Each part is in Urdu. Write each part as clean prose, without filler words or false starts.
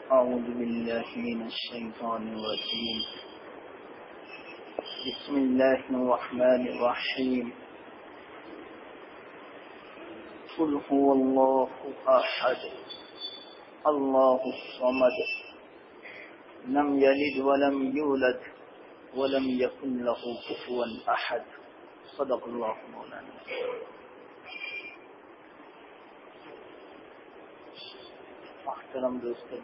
أعوذ بالله من الشيطان الرجيم بسم الله الرحمن الرحيم قل هو الله أحد الله الصمد لم يلد ولم يولد ولم يكن له كفوا أحد صدق الله مولانا. محترم دوستو،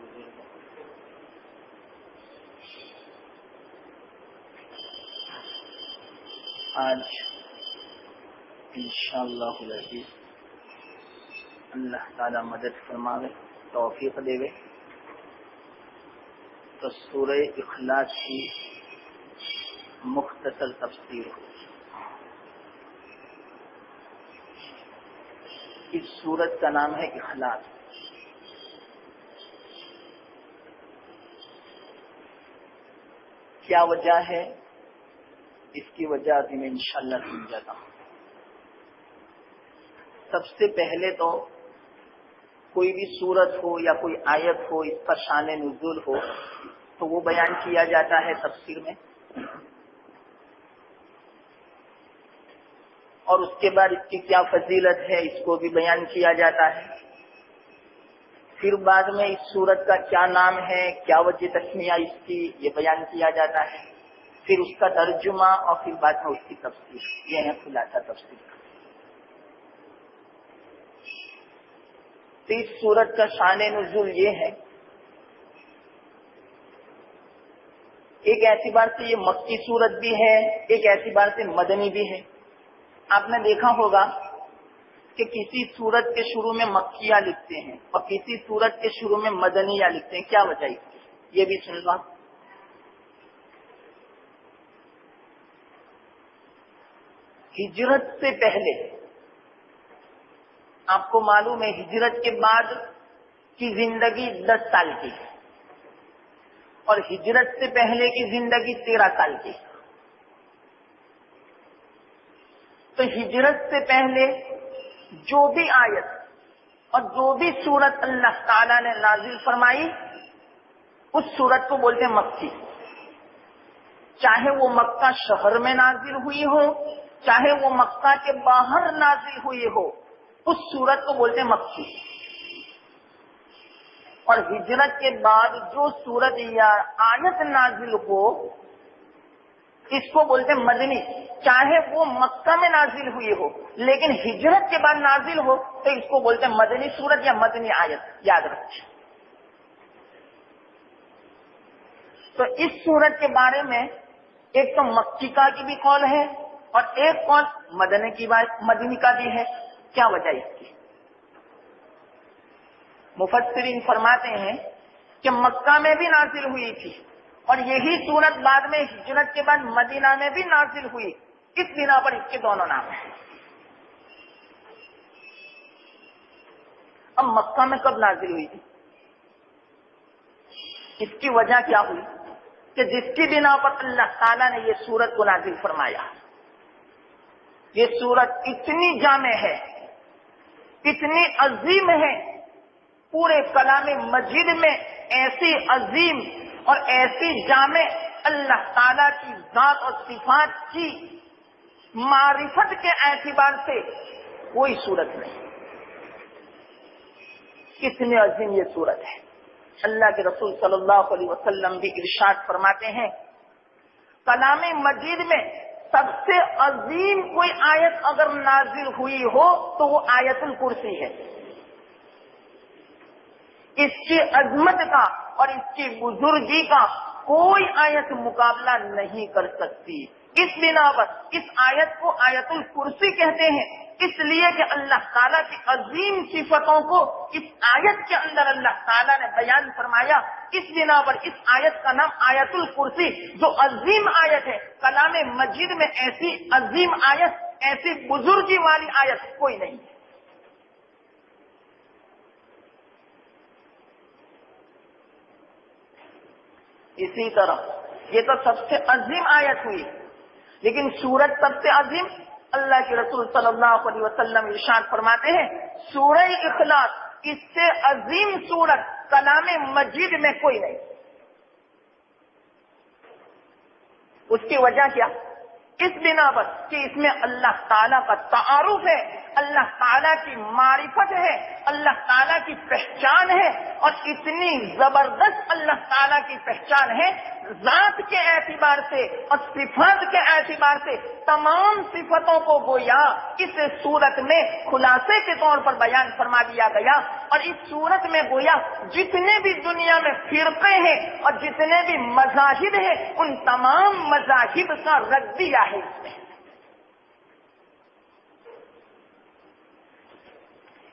آج انشاءاللہ العزیز اللہ تعالی مدد فرماوے، توفیق دے وے تو سورہ اخلاص کی مختصر تفسیر ہو۔ اس سورت کا نام ہے اخلاص۔ کیا وجہ ہے؟ اس کی وجہ بھی میں انشاءاللہ سمجھاتا ہوں۔ سب سے پہلے تو کوئی بھی سورت ہو یا کوئی آیت ہو، اس کا شان نزول ہو تو وہ بیان کیا جاتا ہے تفسیر میں، اور اس کے بعد اس کی کیا فضیلت ہے اس کو بھی بیان کیا جاتا ہے۔ پھر بعد میں اس سورت کا کیا نام ہے، کیا وجہ تسمیہ اس کی، یہ بیان کیا جاتا ہے۔ پھر اس کا ترجمہ اور پھر بعد میں اس کی تفسیر، یہ ہے خلاصہ تفسیر کا۔ تو اس سورت کا شان نزول یہ ہے، ایک اعتبار سے یہ مکی سورت بھی ہے، ایک اعتبار سے مدنی بھی ہے۔ آپ نے دیکھا ہوگا کہ کسی سورت کے شروع میں مکیہ لکھتے ہیں اور کسی سورت کے شروع میں مدنیہ لکھتے ہیں، کیا وجہ ہے؟ یہ بھی سن لو۔ ہجرت سے پہلے آپ کو معلوم ہے ہجرت کے بعد کی زندگی 10 سال کی ہے اور ہجرت سے پہلے کی زندگی 13 سال کی۔ تو ہجرت سے پہلے جو بھی آیت اور جو بھی سورت اللہ تعالی نے نازل فرمائی اس سورت کو بولتے ہیں مکی، چاہے وہ مکہ شہر میں نازل ہوئی ہو چاہے وہ مکہ کے باہر نازل ہوئی ہو، اس سورت کو بولتے ہیں مکی۔ اور ہجرت کے بعد جو سورت یا آیت نازل ہو اس کو بولتے ہیں مدنی، چاہے وہ مکہ میں نازل ہوئی ہو لیکن ہجرت کے بعد نازل ہو تو اس کو بولتے ہیں مدنی سورت یا مدنی آیت، یاد رکھیں۔ تو اس سورت کے بارے میں ایک تو مکی کا کی بھی قول ہے اور ایک قول مدنی کا بھی ہے۔ کیا وجہ اس کی؟ مفسرین فرماتے ہیں کہ مکہ میں بھی نازل ہوئی تھی اور یہی سورت بعد میں ہجرت کے بعد مدینہ میں بھی نازل ہوئی، اس بنا پر اس کے دونوں نام ہیں۔ اب مکہ میں کب نازل ہوئی تھی؟ اس کی وجہ کیا ہوئی کہ جس کی بنا پر اللہ تعالیٰ نے یہ سورت کو نازل فرمایا، یہ سورت اتنی جامع ہے، اتنی عظیم ہے، پورے کلام مجید میں ایسی عظیم اور ایسی جامع اللہ تعالیٰ کی ذات اور صفات کی معرفت کے اعتبار سے کوئی صورت نہیں۔ کتنی عظیم یہ صورت ہے۔ اللہ کے رسول صلی اللہ علیہ وسلم بھی ارشاد فرماتے ہیں، کلام مجید میں سب سے عظیم کوئی آیت اگر نازل ہوئی ہو تو وہ آیت الکرسی ہے۔ اس کی عظمت کا اور اس کی بزرگی کا کوئی آیت مقابلہ نہیں کر سکتی۔ اس بنا پر اس آیت کو آیت الکرسی کہتے ہیں، اس لیے کہ اللہ تعالیٰ کی عظیم صفتوں کو اس آیت کے اندر اللہ تعالیٰ نے بیان فرمایا. اس بنا پر اس آیت کا نام آیت الکرسی، جو عظیم آیت ہے. کلام مجید میں ایسی عظیم آیت، ایسی بزرگی والی آیت کوئی نہیں ہے. اسی طرح یہ تو سب سے عظیم آیت ہوئی، لیکن سورت سب سے عظیم. اللہ کے رسول صلی اللہ علیہ وسلم ارشاد فرماتے ہیں سورہ اخلاص، اس سے عظیم سورت کلام مجید میں کوئی نہیں. اس کی وجہ کیا؟ اس بنا پر کہ اس میں اللہ تعالیٰ کا تعارف ہے، اللہ تعالیٰ کی معرفت ہے، اللہ تعالیٰ کی پہچان ہے. اور اتنی زبردست اللہ تعالیٰ کی پہچان ہے ذات کے اعتبار سے اور صفات کے اعتبار سے. تمام صفتوں کو گویا اس صورت میں خلاصے کے طور پر بیان فرما دیا گیا. اور اس صورت میں گویا جتنے بھی دنیا میں فرقے ہیں اور جتنے بھی مذاہب ہیں، ان تمام مذاہب کا ردیہ ہے اس میں.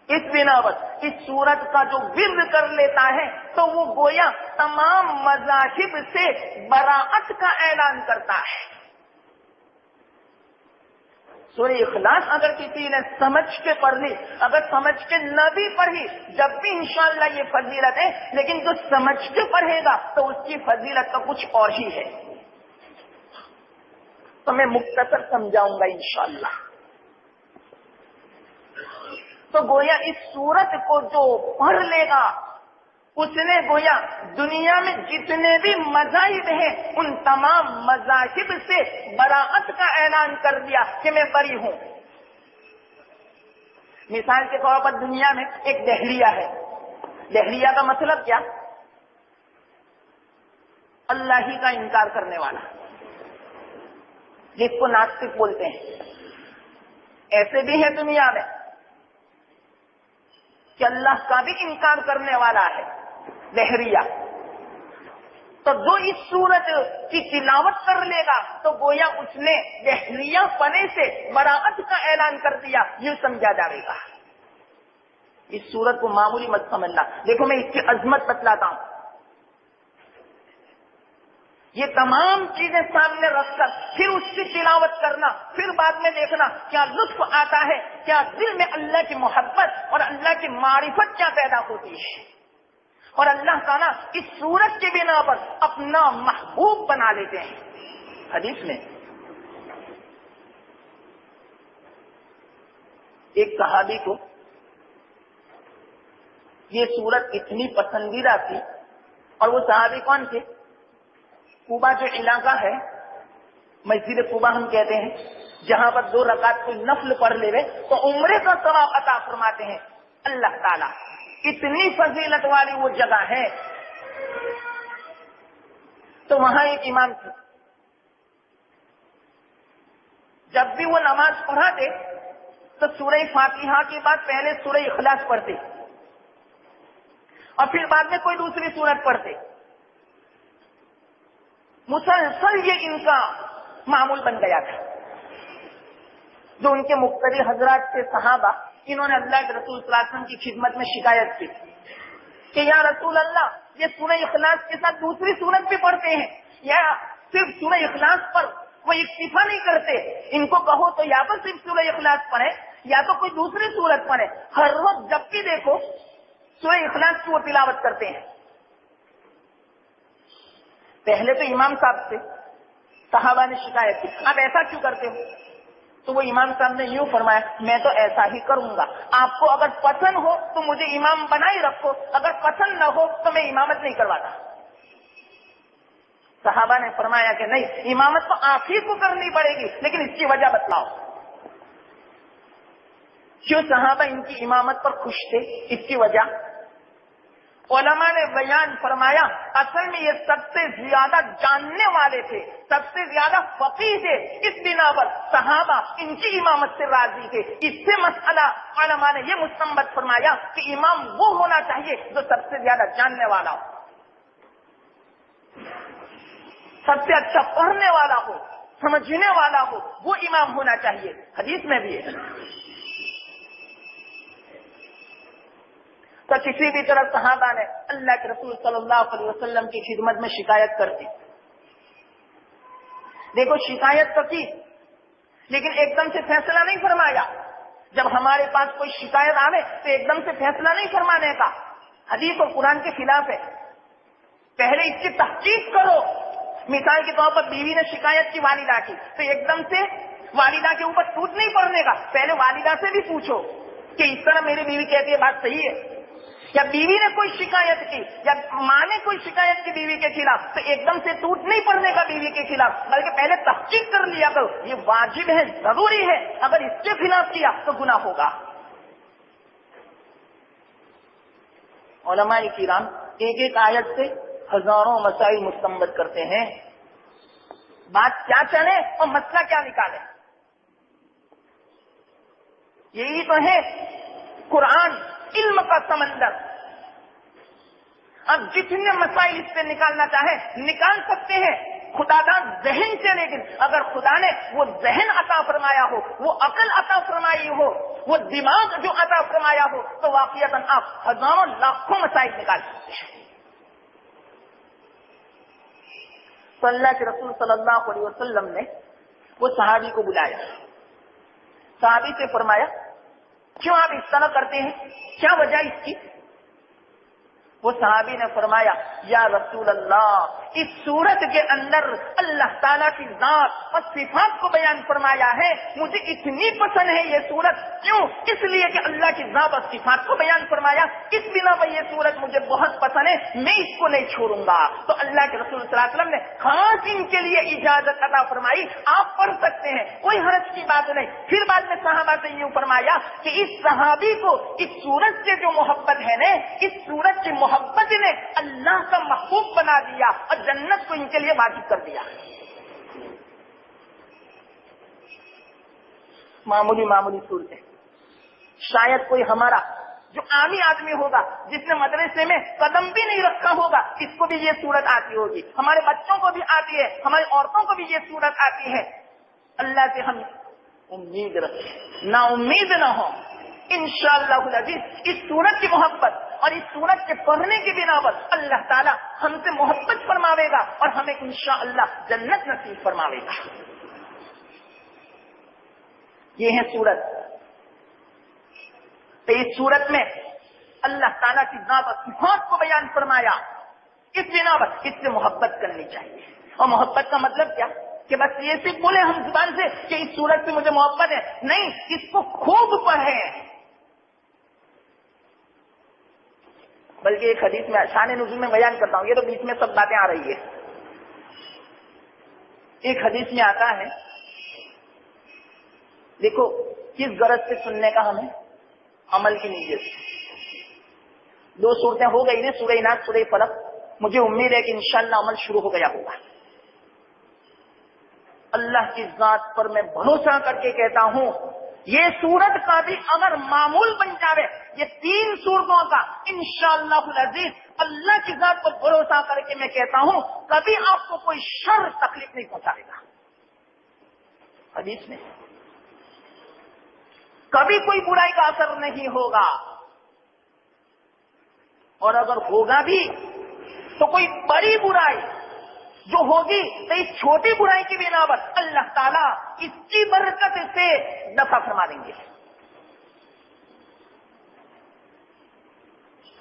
اس بنا پر اس سورت کا جو ورد کر لیتا ہے تو وہ گویا تمام مذاہب سے براءت کا اعلان کرتا ہے. سورہ اخلاص اگر کسی نے سمجھ کے پڑھ لی، اگر سمجھ کے نہ بھی پڑھی، جب بھی انشاءاللہ یہ فضیلت ہے، لیکن جو سمجھ کے پڑھے گا تو اس کی فضیلت تو کچھ اور ہی ہے. تو میں مختصر سمجھاؤں گا انشاءاللہ. تو گویا اس سورت کو جو پڑھ لے گا اس نے گویا دنیا میں جتنے بھی مذاہب ہیں ان تمام مذاہب سے براءت کا اعلان کر دیا کہ میں بری ہوں. مثال کے طور پر دنیا میں ایک دہلیہ ہے. دہلیہ کا مطلب کیا؟ اللہ ہی کا انکار کرنے والا، جس کو ناستک بولتے ہیں. ایسے بھی ہے دنیا میں کہ اللہ کا بھی انکار کرنے والا ہے، دہریہ. تو جو اس سورت کی تلاوت کر لے گا تو گویا اس نے دہریہ پنے سے براءت کا اعلان کر دیا، یوں سمجھا جائے گا. اس سورت کو معمولی مت سمجھنا. دیکھو میں اس کی عظمت بتلاتا ہوں. یہ تمام چیزیں سامنے رکھ کر پھر اس کی تلاوت کرنا، پھر بعد میں دیکھنا کیا لطف آتا ہے، کیا دل میں اللہ کی محبت اور اللہ کی معرفت کیا پیدا ہوتی ہے. اور اللہ تعالیٰ اس سورت کی بنا پر اپنا محبوب بنا لیتے ہیں. حدیث میں ایک صحابی کو یہ سورت اتنی پسندیدہ تھی، اور وہ صحابی کون تھے؟ کوبا جو علاقہ ہے، مسجد کوبا ہم کہتے ہیں، جہاں پر 2 رکعت کوئی نفل پڑھ لے تو عمرے کا ثواب عطا فرماتے ہیں اللہ تعالیٰ. اتنی فضیلت والی وہ جگہ ہے. تو وہاں ایک امام تھے، جب بھی وہ نماز پڑھاتے تو سورہ فاتحہ کے بعد پہلے سورہ اخلاص پڑھتے اور پھر بعد میں کوئی دوسری سورت پڑھتے. مسلسل یہ ان کا معمول بن گیا تھا. جو ان کے مقتدی حضرات سے صحابہ، انہوں نے اللہ کے رسول صلی اللہ علیہ وسلم کی خدمت میں شکایت کی کہ یا رسول اللہ، یہ سورہ اخلاص کے ساتھ دوسری سورت بھی پڑھتے ہیں، یا صرف سورہ اخلاص پر وہ اکتفا نہیں کرتے. ان کو کہو تو یا تو صرف سورہ اخلاص پڑھے یا تو کوئی دوسری سورت پڑھے. ہر وقت جب بھی دیکھو سورہ اخلاص کی وہ تلاوت کرتے ہیں. پہلے تو امام صاحب سے صحابہ نے شکایت کی، آپ ایسا کیوں کرتے ہو؟ تو وہ امام صاحب نے یوں فرمایا، میں تو ایسا ہی کروں گا. آپ کو اگر پسند ہو تو مجھے امام بنا ہی رکھو، اگر پسند نہ ہو تو میں امامت نہیں کرواتا. صحابہ نے فرمایا کہ نہیں، امامت تو آپ ہی کو کرنی پڑے گی، لیکن اس کی وجہ بتلاؤ. کیوں صحابہ ان کی امامت پر خوش تھے؟ اس کی وجہ علماء نے بیان فرمایا، اصل میں یہ سب سے زیادہ جاننے والے تھے، سب سے زیادہ فقیہ تھے. اس بنا پر صحابہ ان کی امامت سے راضی تھے. اس سے مسئلہ علماء نے یہ مستنبط فرمایا کہ امام وہ ہونا چاہیے جو سب سے زیادہ جاننے والا ہو، سب سے اچھا پڑھنے والا ہو، سمجھنے والا ہو، وہ امام ہونا چاہیے. حدیث میں بھی ہے تو کسی بھی طرح صحابہ نے اللہ کے رسول صلی اللہ علیہ وسلم کی خدمت میں شکایت کر دی. دیکھو شکایت تو کی لیکن ایک دم سے فیصلہ نہیں فرمایا. جب ہمارے پاس کوئی شکایت آئے تو ایک دم سے فیصلہ نہیں فرمانے کا. حدیث اور قرآن کے خلاف ہے. پہلے اس کی تحقیق کرو. مثال کے طور پر بیوی نے شکایت کی والدہ کی تو ایک دم سے والدہ کے اوپر ٹوٹ نہیں پڑنے کا. پہلے والدہ سے بھی پوچھو کہ اس طرح میری بیوی کہتی ہے بات صحیح ہے. یا بیوی نے کوئی شکایت کی یا ماں نے کوئی شکایت کی بیوی کے خلاف تو ایک دم سے ٹوٹ نہیں پڑنے کا بیوی کے خلاف, بلکہ پہلے تحقیق کر لیا کرو. یہ واجب ہے, ضروری ہے. اگر اس کے خلاف کیا تو گناہ ہوگا. علماء کرام ایک ایک آیت سے ہزاروں مسائل مستنبط کرتے ہیں. بات کیا چلے اور مسئلہ کیا نکالے, یہی تو ہے قرآن علم کا سمندر. اب جتنے مسائل اس سے نکالنا چاہے نکال سکتے ہیں خدا داد ذہن سے. لیکن اگر خدا نے وہ ذہن عطا فرمایا ہو, وہ عقل عطا فرمائی ہو, وہ دماغ جو عطا فرمایا ہو تو واقعتاً آپ ہزاروں لاکھوں مسائل نکال سکتے ہیں. تو اللہ کے رسول صلی اللہ علیہ وسلم نے وہ صحابی کو بلایا. صحابی سے فرمایا کیوں آپ اس طرح کرتے ہیں, کیا وجہ اس کی؟ وہ صحابی نے فرمایا یا رسول اللہ, اس سورت کے اندر اللہ تعالیٰ کی ذات اور صفات کو بیان فرمایا ہے. مجھے اتنی پسند ہے یہ سورت. کیوں؟ اس لیے کہ اللہ کی ذات اور صفات کو بیان فرمایا. اس بنا پر یہ سورت مجھے بہت پسند ہے, میں اس کو نہیں چھوڑوں گا. تو اللہ کے رسول صلی اللہ علیہ وسلم نے خاص ان کے لیے اجازت عطا فرمائی, آپ پڑھ سکتے ہیں, کوئی حرج کی بات نہیں. پھر بعد میں صحابہ سے یوں فرمایا کہ اس صحابی کو اس سورت سے جو محبت ہے نا, اس سورت کی محبت نے اللہ کا محبوب بنا دیا اور جنت کو ان کے لیے واجب کر دیا. معمولی صورتیں. شاید کوئی ہمارا جو عامی آدمی ہوگا جس نے مدرسے میں قدم بھی نہیں رکھا ہوگا, اس کو بھی یہ صورت آتی ہوگی. ہمارے بچوں کو بھی آتی ہے, ہماری عورتوں کو بھی یہ صورت آتی ہے. اللہ سے ہم امید رکھیں, نا امید نہ ہو. انشاءاللہ العزیز اس سورت کی محبت اور اس سورت کے پڑھنے کی بنا پر اللہ تعالی ہم سے محبت فرماوے گا اور ہمیں انشاءاللہ جنت نصیب فرماوے گا. یہ ہے سورت. تو اس سورت میں اللہ تعالیٰ کی ذات اور صفات کو بیان فرمایا. اس بنا پر اس سے محبت کرنی چاہیے. اور محبت کا مطلب کیا کہ بس یہ صرف بولے ہم زبان سے کہ اس سورت سے مجھے محبت ہے, نہیں, اس کو خوب پڑھیں. بلکہ ایک حدیث میں شان نزول میں بیان کرتا ہوں, یہ تو بیچ میں سب باتیں آ رہی ہے. ایک حدیث میں آتا ہے, دیکھو کس غرض سے سننے کا ہمیں, عمل کی نیت. 2 صورتیں ہو گئی نا, سورہ ناس, سورہ فلق. مجھے امید ہے کہ انشاءاللہ عمل شروع ہو گیا ہوگا. اللہ کی ذات پر میں بھروسہ کر کے کہتا ہوں, یہ سورت کا بھی اگر معمول بن جاوے, یہ 3 صورتوں کا انشاءاللہ العزیز اللہ کی ذات پر بھروسہ کر کے میں کہتا ہوں کبھی آپ کو کوئی شر تکلیف نہیں پہنچائے گا. حدیث میں کبھی کوئی برائی کا اثر نہیں ہوگا, اور اگر ہوگا بھی تو کوئی بڑی برائی جو ہوگی تو اس چھوٹی برائی کی بنا پر اللہ تعالیٰ اس کی برکت سے دفع فرما دیں گے.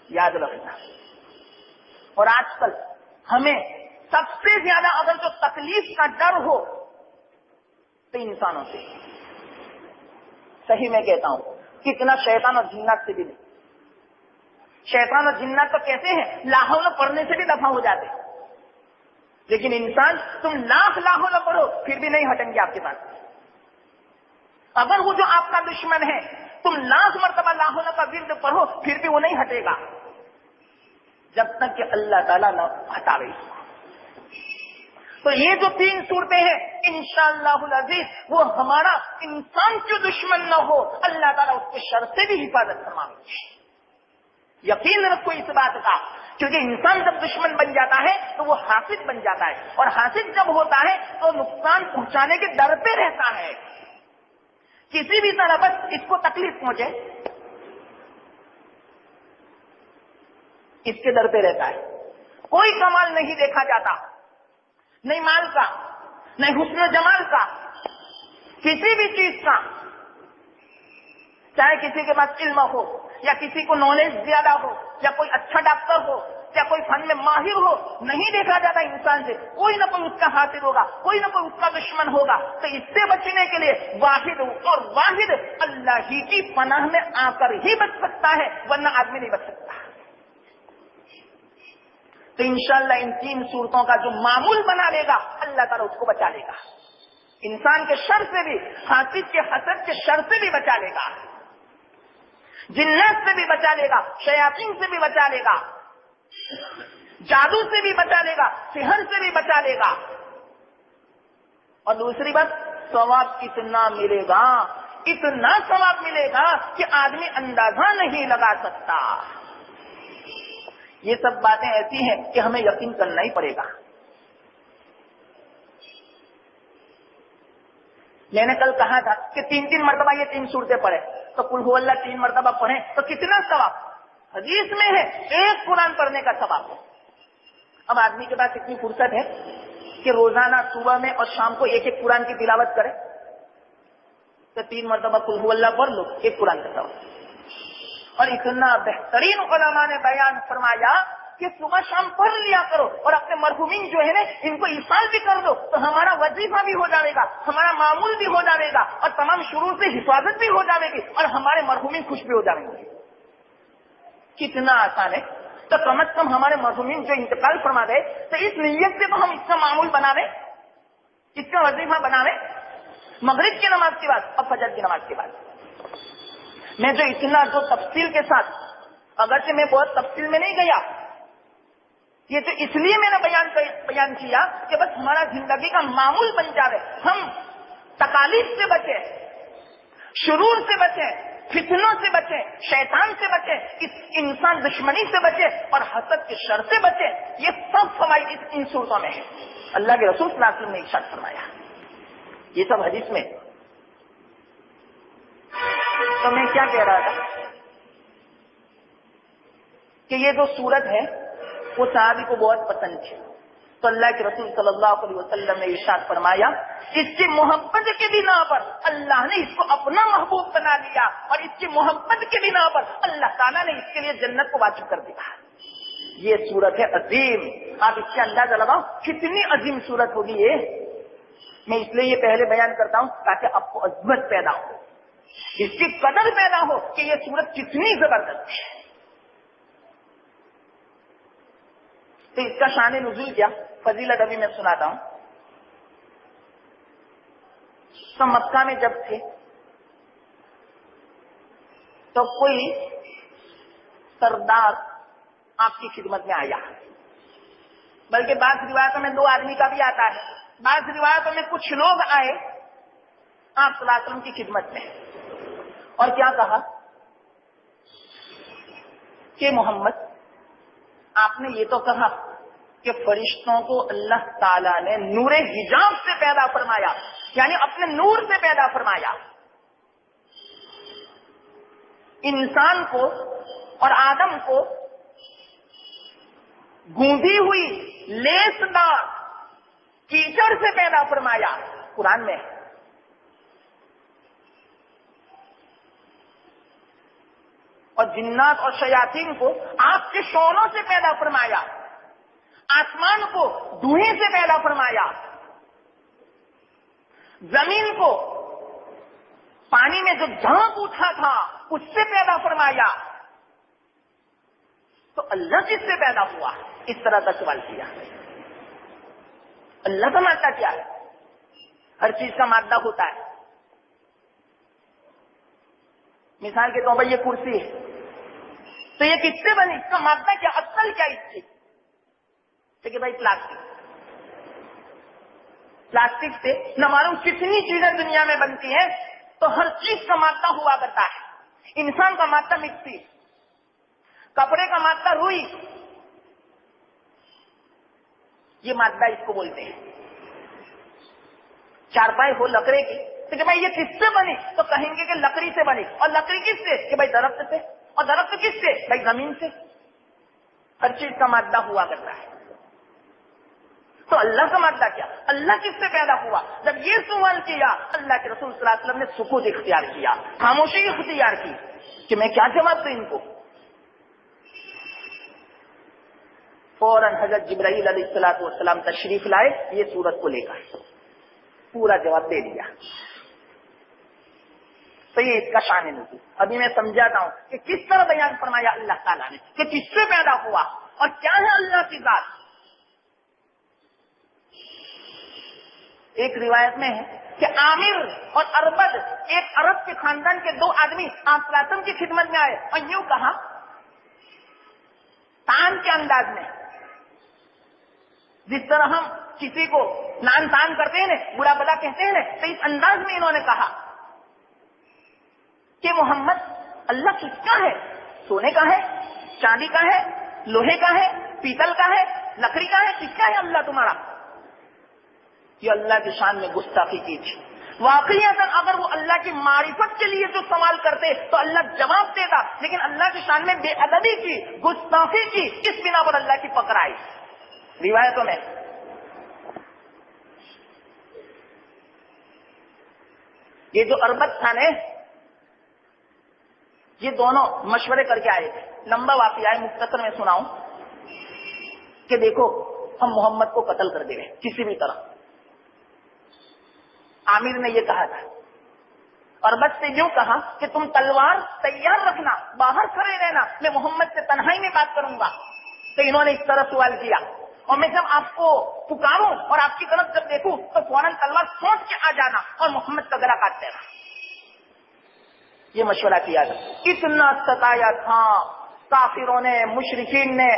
یاد رکھنا. اور آج کل ہمیں سب سے زیادہ اگر جو تکلیف کا ڈر ہو تو انسانوں سے, صحیح میں کہتا ہوں, کتنا شیطان اور جنات سے بھی نہیں. شیطان اور جنات تو کہتے ہیں لا حول پڑھنے سے بھی دفع ہو جاتے, لیکن انسان تم لاکھ لا حول پڑھو پھر بھی نہیں ہٹیں گے آپ کے پاس. اگر وہ جو آپ کا دشمن ہے تم لاکھ مرتبہ لا حول کا ورد پڑھو پھر بھی وہ نہیں ہٹے گا جب تک کہ اللہ تعالیٰ نہ ہٹاوے. تو یہ جو 3 صورتیں ہیں انشاءاللہ العزیز وہ ہمارا انسان جو دشمن نہ ہو, اللہ تعالیٰ اس کے شر سے بھی حفاظت فرمائیں گے. یقین رکھو اس بات کا, کیونکہ انسان جب دشمن بن جاتا ہے تو وہ حاسد بن جاتا ہے, اور حاسد جب ہوتا ہے تو نقصان پہنچانے کے ڈر پہ رہتا ہے. کسی بھی طرح بس اس کو تکلیف پہنچے, اس کے در پہ رہتا ہے. کوئی کمال نہیں دیکھا جاتا، نہیں مال کا، نہیں حسن و جمال کا، کسی بھی چیز کا. چاہے کسی کے پاس علم ہو یا کسی کو نالج زیادہ ہو یا کوئی اچھا ڈاکٹر ہو یا کوئی فن میں ماہر ہو، نہیں دیکھا جاتا انسان سے. کوئی نہ کوئی اس کا حاصل ہوگا، کوئی نہ کوئی اس کا دشمن ہوگا. تو اس سے بچنے کے لیے واحد اور واحد اللہ ہی کی پناہ میں آ کر ہی بچ سکتا ہے، ورنہ آدمی نہیں بچ سکتا. تو انشاءاللہ ان 3 صورتوں کا جو معمول بنا لے گا اللہ تعالیٰ اس کو بچا لے گا. انسان کے شر سے بھی، حاسد کے حسد کے شر سے بھی بچا لے گا، جنات سے بھی بچا لے گا، شیاطین سے بھی بچا لے گا، جادو سے بھی بچا لے گا، سحر سے بھی بچا لے گا. اور دوسری بات، ثواب اتنا ملے گا، اتنا ثواب ملے گا کہ آدمی اندازہ نہیں لگا سکتا. یہ سب باتیں ایسی ہیں کہ ہمیں یقین کرنا ہی پڑے گا. میں نے کل کہا تھا کہ 3 مرتبہ یہ 3 صورتیں پڑھے تو قل هو اللہ 3 مرتبہ پڑھیں تو کتنا ثواب. حدیث میں ہے ایک قرآن پڑھنے کا ثواب ہے. اب آدمی کے پاس اتنی فرصت ہے کہ روزانہ صبح میں اور شام کو ایک قرآن کی تلاوت کرے تو 3 مرتبہ قل هو اللہ پڑھ لو، ایک قرآن کا ثواب. اور اتنا بہترین علماء نے بیان فرمایا کہ صبح شام پڑھ لیا کرو اور اپنے مرحومین جو ہے نا ان کو ایصال بھی کر دو تو ہمارا وظیفہ بھی ہو جائے گا، ہمارا معمول بھی ہو جائے گا اور تمام شرور سے حفاظت بھی ہو جائے گی اور ہمارے مرحومین خوش بھی ہو جائیں گے. کتنا آسان ہے. تو کم از کم ہمارے مرحومین جو انتقال فرما دے تو اس نیت سے تو ہم اس کا معمول بنا دیں، اس کا وظیفہ بنا دیں. مغرب کی نماز کے بعد اور فجر کی نماز کے بعد میں جو اتنا جو تفصیل کے ساتھ، اگرچہ میں بہت تفصیل میں نہیں گیا، یہ تو اس لیے میں نے بیان کیا کہ بس ہمارا زندگی کا معمول بن جائے، ہم تکالیف سے بچیں، شرور سے بچیں، فتنوں سے بچیں، شیطان سے بچیں، اس انسان دشمنی سے بچیں اور حسد کے شر سے بچیں. یہ سب فوائد ان صورتوں میں ہے. اللہ کے رسول صلی اللہ علیہ وسلم نے ارشاد فرمایا، یہ سب حدیث میں. تو میں کیا کہہ رہا تھا کہ یہ جو صورت ہے وہ صحابی کو بہت پسند تھی. تو اللہ کے رسول صلی اللہ علیہ وسلم نے ارشاد فرمایا اس کی محبت کے بنا پر اللہ نے اس کو اپنا محبوب بنا لیا اور اس کی محبت کے بنا پر اللہ تعالیٰ نے اس کے لیے جنت کو واجب کر دیا. یہ صورت ہے عظیم. آپ اس سے اندازہ لگاؤ کتنی عظیم صورت ہوگی یہ. میں اس لیے یہ پہلے بیان کرتا ہوں تاکہ آپ کو عظمت پیدا ہو، اس کی قدر پیدا ہو کہ یہ صورت کتنی زبردست ہے. تو اس کا شان نزول کیا فضیلت ابھی میں سناتا ہوں. تو مکہ میں جب تھے تو کوئی سردار آپ کی خدمت میں آیا، بلکہ بعض روایتوں میں 2 آدمی کا بھی آتا ہے، بعض روایتوں میں کچھ لوگ آئے آپ صلی اللہ علیہ وسلم کی خدمت میں اور کیا کہا کہ محمد آپ نے یہ تو کہا کہ فرشتوں کو اللہ تعالیٰ نے نور حجاب سے پیدا فرمایا، یعنی اپنے نور سے پیدا فرمایا. انسان کو اور آدم کو گوندھی ہوئی لیس دار کیچڑ سے پیدا فرمایا قرآن میں. اور جنات اور شیاطین کو آپ کے شعلوں سے پیدا فرمایا، آسمان کو دھوئیں سے پیدا فرمایا، زمین کو پانی میں جو جھانک اٹھا تھا اس سے پیدا فرمایا. تو اللہ کس سے پیدا ہوا؟ اس طرح کا سوال کیا. اللہ کا مادہ کیا ہے؟ ہر چیز کا مادہ ہوتا ہے. مثال کے طور پر یہ کرسی ہے تو یہ کس سے بنی؟ اس کا مادہ کیا، اصل کیا اس کی؟ کہ بھائی پلاسٹک سے نہ معلوم کتنی چیزیں دنیا میں بنتی ہیں. تو ہر چیز کا مادہ ہوا کرتا ہے. انسان کا مادہ مٹی، کپڑے کا مادہ روئی، یہ مادہ اس کو بولتے ہیں. چارپائی ہو لکڑے کی تو کہ بھائی یہ کس سے بنی؟ تو کہیں گے کہ لکڑی سے بنی. اور لکڑی کس سے؟ کہ بھائی درخت سے. اور درخت کس سے؟ بھائی زمین سے. ہر چیز کا مادہ ہوا کرتا ہے. تو اللہ کا مادہ کیا؟ اللہ کس سے پیدا ہوا؟ جب یہ سوال کیا اللہ کے رسول صلی اللہ علیہ وسلم نے سکوت اختیار کیا، خاموشی اختیار کی کہ میں کیا جواب دوں ان کو. فوراً حضرت جبرائیل علیہ الصلوۃ والسلام تشریف لائے یہ سورت کو لے کر، پورا جواب دے دیا. تو یہ اس کا شان نزول. ابھی میں سمجھاتا ہوں کہ کس طرح بیان فرمایا اللہ تعالیٰ نے کہ کس سے پیدا ہوا اور کیا ہے اللہ کی ذات. ایک روایت میں ہے کہ عامر اور اربد ایک عرب کے خاندان کے دو آدمی آپ صلی اللہ علیہ وسلم کی خدمت میں آئے اور یوں کہا تان کے انداز میں، جس طرح ہم کسی کو نان تان کرتے ہیں برا بلا کہتے ہیں، تو اس انداز میں انہوں نے کہا کہ محمد اللہ کس کا ہے؟ سونے کا ہے، چاندی کا ہے، لوہے کا ہے، پیتل کا ہے، لکڑی کا ہے، کس کا ہے اللہ تمہارا؟ یہ اللہ کی شان میں گستاخی کی تھی. واقعی اگر وہ اللہ کی معرفت کے لیے جو سوال کرتے تو اللہ جواب دیتا، لیکن اللہ کی شان میں بے ادبی کی، گستاخی کی، اس بنا پر اللہ کی پکڑ آئی. روایتوں میں یہ جو اربت تھا نے، یہ دونوں مشورے کر کے آئے تھے. لمبا واقعہ ہے، مختصر میں سناؤں کہ دیکھو ہم محمد کو قتل کر دے رہے کسی بھی طرح. عامر نے یہ کہا تھا، اربت سے یوں کہا کہ تم تلوار تیار رکھنا، باہر کھڑے رہنا، میں محمد سے تنہائی میں بات کروں گا. تو انہوں نے اس طرح سوال کیا اور میں جب آپ کو پکاروں اور آپ کی طرف جب دیکھوں تو فوراً تلوار سوچ کے آ جانا اور محمد کا گلا کاٹ دینا. یہ مشورہ کیا تھا. اتنا ستایا تھا کافروں نے، مشرکین نے،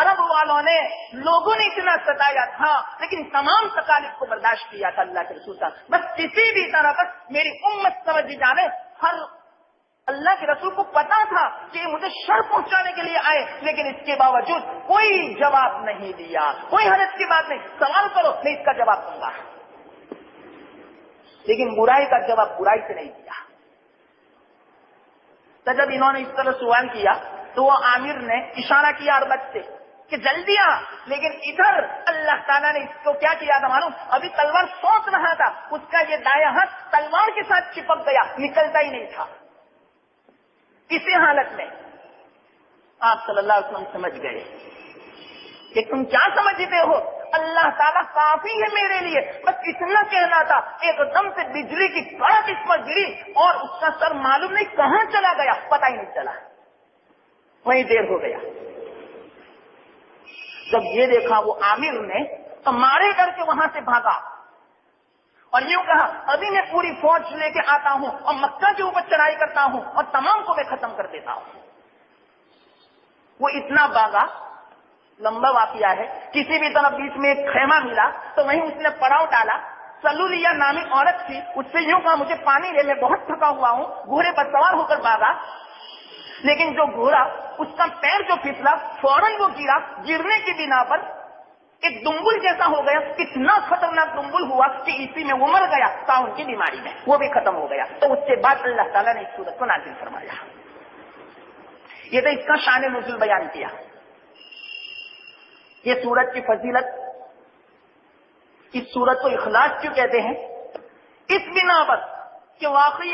عرب والوں نے، لوگوں نے اتنا ستایا تھا، لیکن تمام تکالیف کو برداشت کیا تھا اللہ کے رسول صلی اللہ علیہ وسلم. بس کسی بھی طرح بس میری امت سمجھ جانے. ہر اللہ کے رسول کو پتا تھا کہ یہ مجھے شر پہنچانے کے لیے آئے، لیکن اس کے باوجود کوئی جواب نہیں دیا. کوئی حرج کی بات نہیں، سوال کرو میں اس کا جواب دوں گا، لیکن برائی کا جواب برائی سے نہیں دیا. تو جب انہوں نے اس طرح سوال کیا تو وہ عامر نے اشارہ کیا اربت سے کہ جلدی آ. لیکن ادھر اللہ تعالیٰ نے اس کو کیا کیا تھا معلوم؟ ابھی تلوار سوچ رہا تھا، اس کا یہ دایاں ہاتھ تلوار کے ساتھ چپک گیا، نکلتا ہی نہیں تھا. اسی حالت میں آپ صلی اللہ علیہ وسلم سمجھ گئے کہ تم کیا سمجھتے ہو، اللہ تعالیٰ کافی ہے میرے لیے. بس اتنا کہنا تھا، ایک دم سے بجلی کی کڑک اس پر گری اور اس کا سر معلوم نہیں کہاں چلا گیا، پتہ ہی نہیں چلا، وہیں دیر ہو گیا. جب یہ دیکھا وہ عامر نے تو مارے کر کے وہاں سے بھاگا اور یوں کہا ابھی میں پوری فوج لے کے آتا ہوں اور مکہ کے اوپر چڑھائی کرتا ہوں اور تمام کو میں ختم کر دیتا ہوں. وہ اتنا بھاگا، لمبا واقعہ ہے. کسی بھی طرف بیچ میں ایک خیمہ ملا تو وہیں اس نے پڑاؤ ڈالا. سلولیا نامی عورت تھی، اس سے یوں کہا مجھے پانی لے، میں بہت تھکا ہوا ہوں. گھوڑے پر سوار ہو کر بھاگا، لیکن جو گھوڑا اس کا پیر جو پھسلا فوراً وہ گرا. گرنے کی بنا پر ایک دمبل جیسا ہو گیا. اتنا خطرناک دمبل ہوا کہ اسی میں وہ مر گیا، طاعون کی بیماری میں وہ بھی ختم ہو گیا. تو اس کے بعد اللہ تعالیٰ نے اس سورت کو نازل فرمایا. یہ تو اس کا شان نزول بیان کیا. یہ سورت کی فضیلت، اس سورت کو اخلاص کیوں کہتے ہیں؟ اس بنا پر کہ واقعی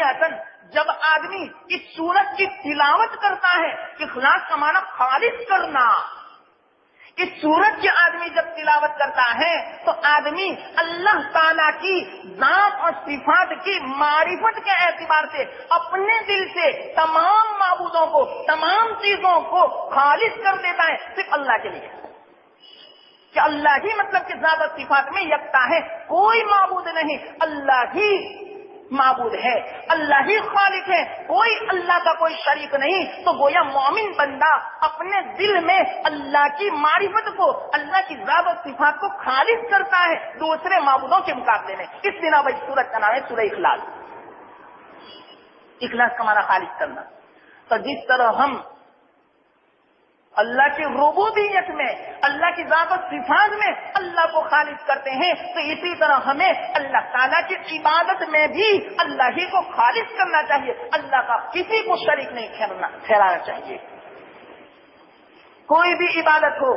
جب آدمی اس سورت کی تلاوت کرتا ہے، اخلاص کا معنی خالص کرنا. اس سورت کے آدمی جب تلاوت کرتا ہے تو آدمی اللہ تعالیٰ کی ذات اور صفات کی معرفت کے اعتبار سے اپنے دل سے تمام معبودوں کو، تمام چیزوں کو خالص کر دیتا ہے صرف اللہ کے لیے. کہ اللہ ہی مطلب کہ ذات اور صفات میں یکتا ہے، کوئی معبود نہیں، اللہ ہی معبود ہے، اللہ ہی خالق ہے، کوئی اللہ کا کوئی شریک نہیں. تو گویا مومن بندہ اپنے دل میں اللہ کی معرفت کو، اللہ کی ذات و صفات کو خالص کرتا ہے دوسرے معبودوں کے مقابلے میں. اس بنا پر سورت کا نام ہے سورہ اخلاص. اخلاص کا معنی خالص کرنا. تو جس طرح ہم اللہ کی ربوبیت میں، اللہ کی ذات و صفات میں اللہ کو خالص کرتے ہیں، تو اسی طرح ہمیں اللہ تعالیٰ کی عبادت میں بھی اللہ ہی کو خالص کرنا چاہیے. اللہ کا کسی کو شریک نہیں ٹھہرانا چاہیے. کوئی بھی عبادت ہو،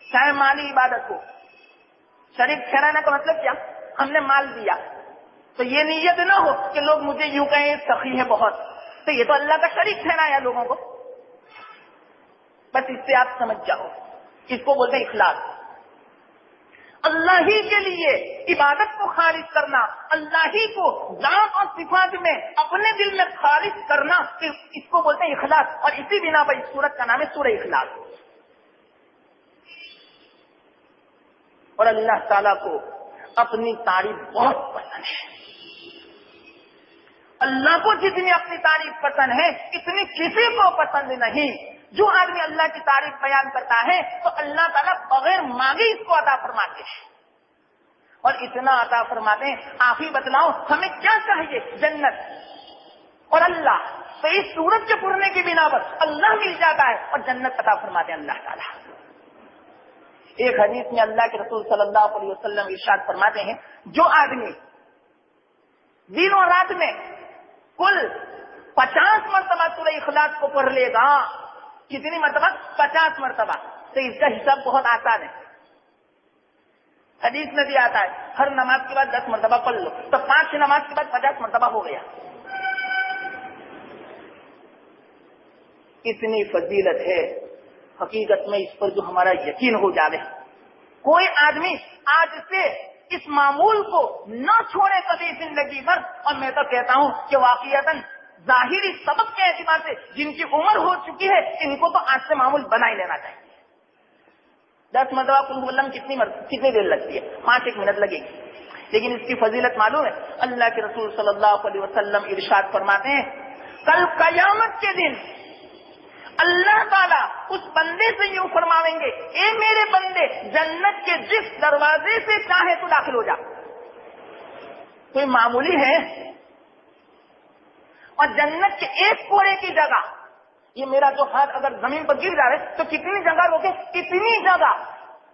چاہے مالی عبادت ہو، شریک ٹھہرانے کا مطلب کیا؟ ہم نے مال دیا تو یہ نیت نہ ہو کہ لوگ مجھے یوں کہیں سخی ہے بہت، تو یہ تو اللہ کا شریک ٹھہرایا لوگوں کو. بس اس سے آپ سمجھ جاؤ، اس کو بولتے ہیں اخلاص. اللہ ہی کے لیے عبادت کو خالص کرنا، اللہ ہی کو ذات اور صفات میں اپنے دل میں خالص کرنا، اس کو بولتے ہیں اخلاص. اور اسی بنا پر اس سورت کا نام ہے سورہ اخلاص. اور اللہ تعالیٰ کو اپنی تعریف بہت پسند ہے. اللہ کو جتنی اپنی تعریف پسند ہے اتنی کسی کو پسند نہیں. جو آدمی اللہ کی تعریف بیان کرتا ہے تو اللہ تعالیٰ بغیر مانگے اس کو عطا فرماتے ہیں، اور اتنا عطا فرماتے ہیں. آپ ہی بتلاؤ ہمیں کیا چاہیے؟ جنت اور اللہ. تو اس سورت کے پڑھنے کی بنا پر اللہ مل جاتا ہے اور جنت عطا فرماتے ہیں اللہ تعالیٰ. ایک حدیث میں اللہ کے رسول صلی اللہ علیہ وسلم ارشاد فرماتے ہیں، جو آدمی دن اور رات میں کل 50 مرتبہ سورہ اخلاص کو پڑھ لے گا. کتنی مرتبہ؟ 50 مرتبہ. تو اس کا حساب بہت آسان ہے. حدیث میں بھی آتا ہے ہر نماز کے بعد 10 مرتبہ پڑھ لو، تو 5 نماز کے بعد 50 مرتبہ ہو گیا. اتنی فضیلت ہے حقیقت میں، اس پر جو ہمارا یقین ہو جاوے. کوئی آدمی آج سے اس معمول کو نہ چھوڑے کبھی زندگی بھر. اور میں تو کہتا ہوں کہ واقعتاً ظاہری سبب کے اعتبار سے جن کی عمر ہو چکی ہے ان کو تو آج سے معمول بنا ہی لینا چاہیے. 10 مرتبہ قل ہو اللہ کتنی دیر لگتی ہے؟ 5-1 منٹ لگے گی. لیکن اس کی فضیلت معلوم ہے؟ اللہ کے رسول صلی اللہ علیہ وسلم ارشاد فرماتے ہیں کل قیامت کے دن اللہ تعالیٰ اس بندے سے یوں فرماویں گے، اے میرے بندے جنت کے جس دروازے سے چاہے تو داخل ہو جا. کوئی معمولی ہے؟ اور جنت کے ایک کوڑے کی جگہ، یہ میرا جو ہاتھ اگر زمین پر گر جائے تو کتنی جگہ روکے؟ اتنی جگہ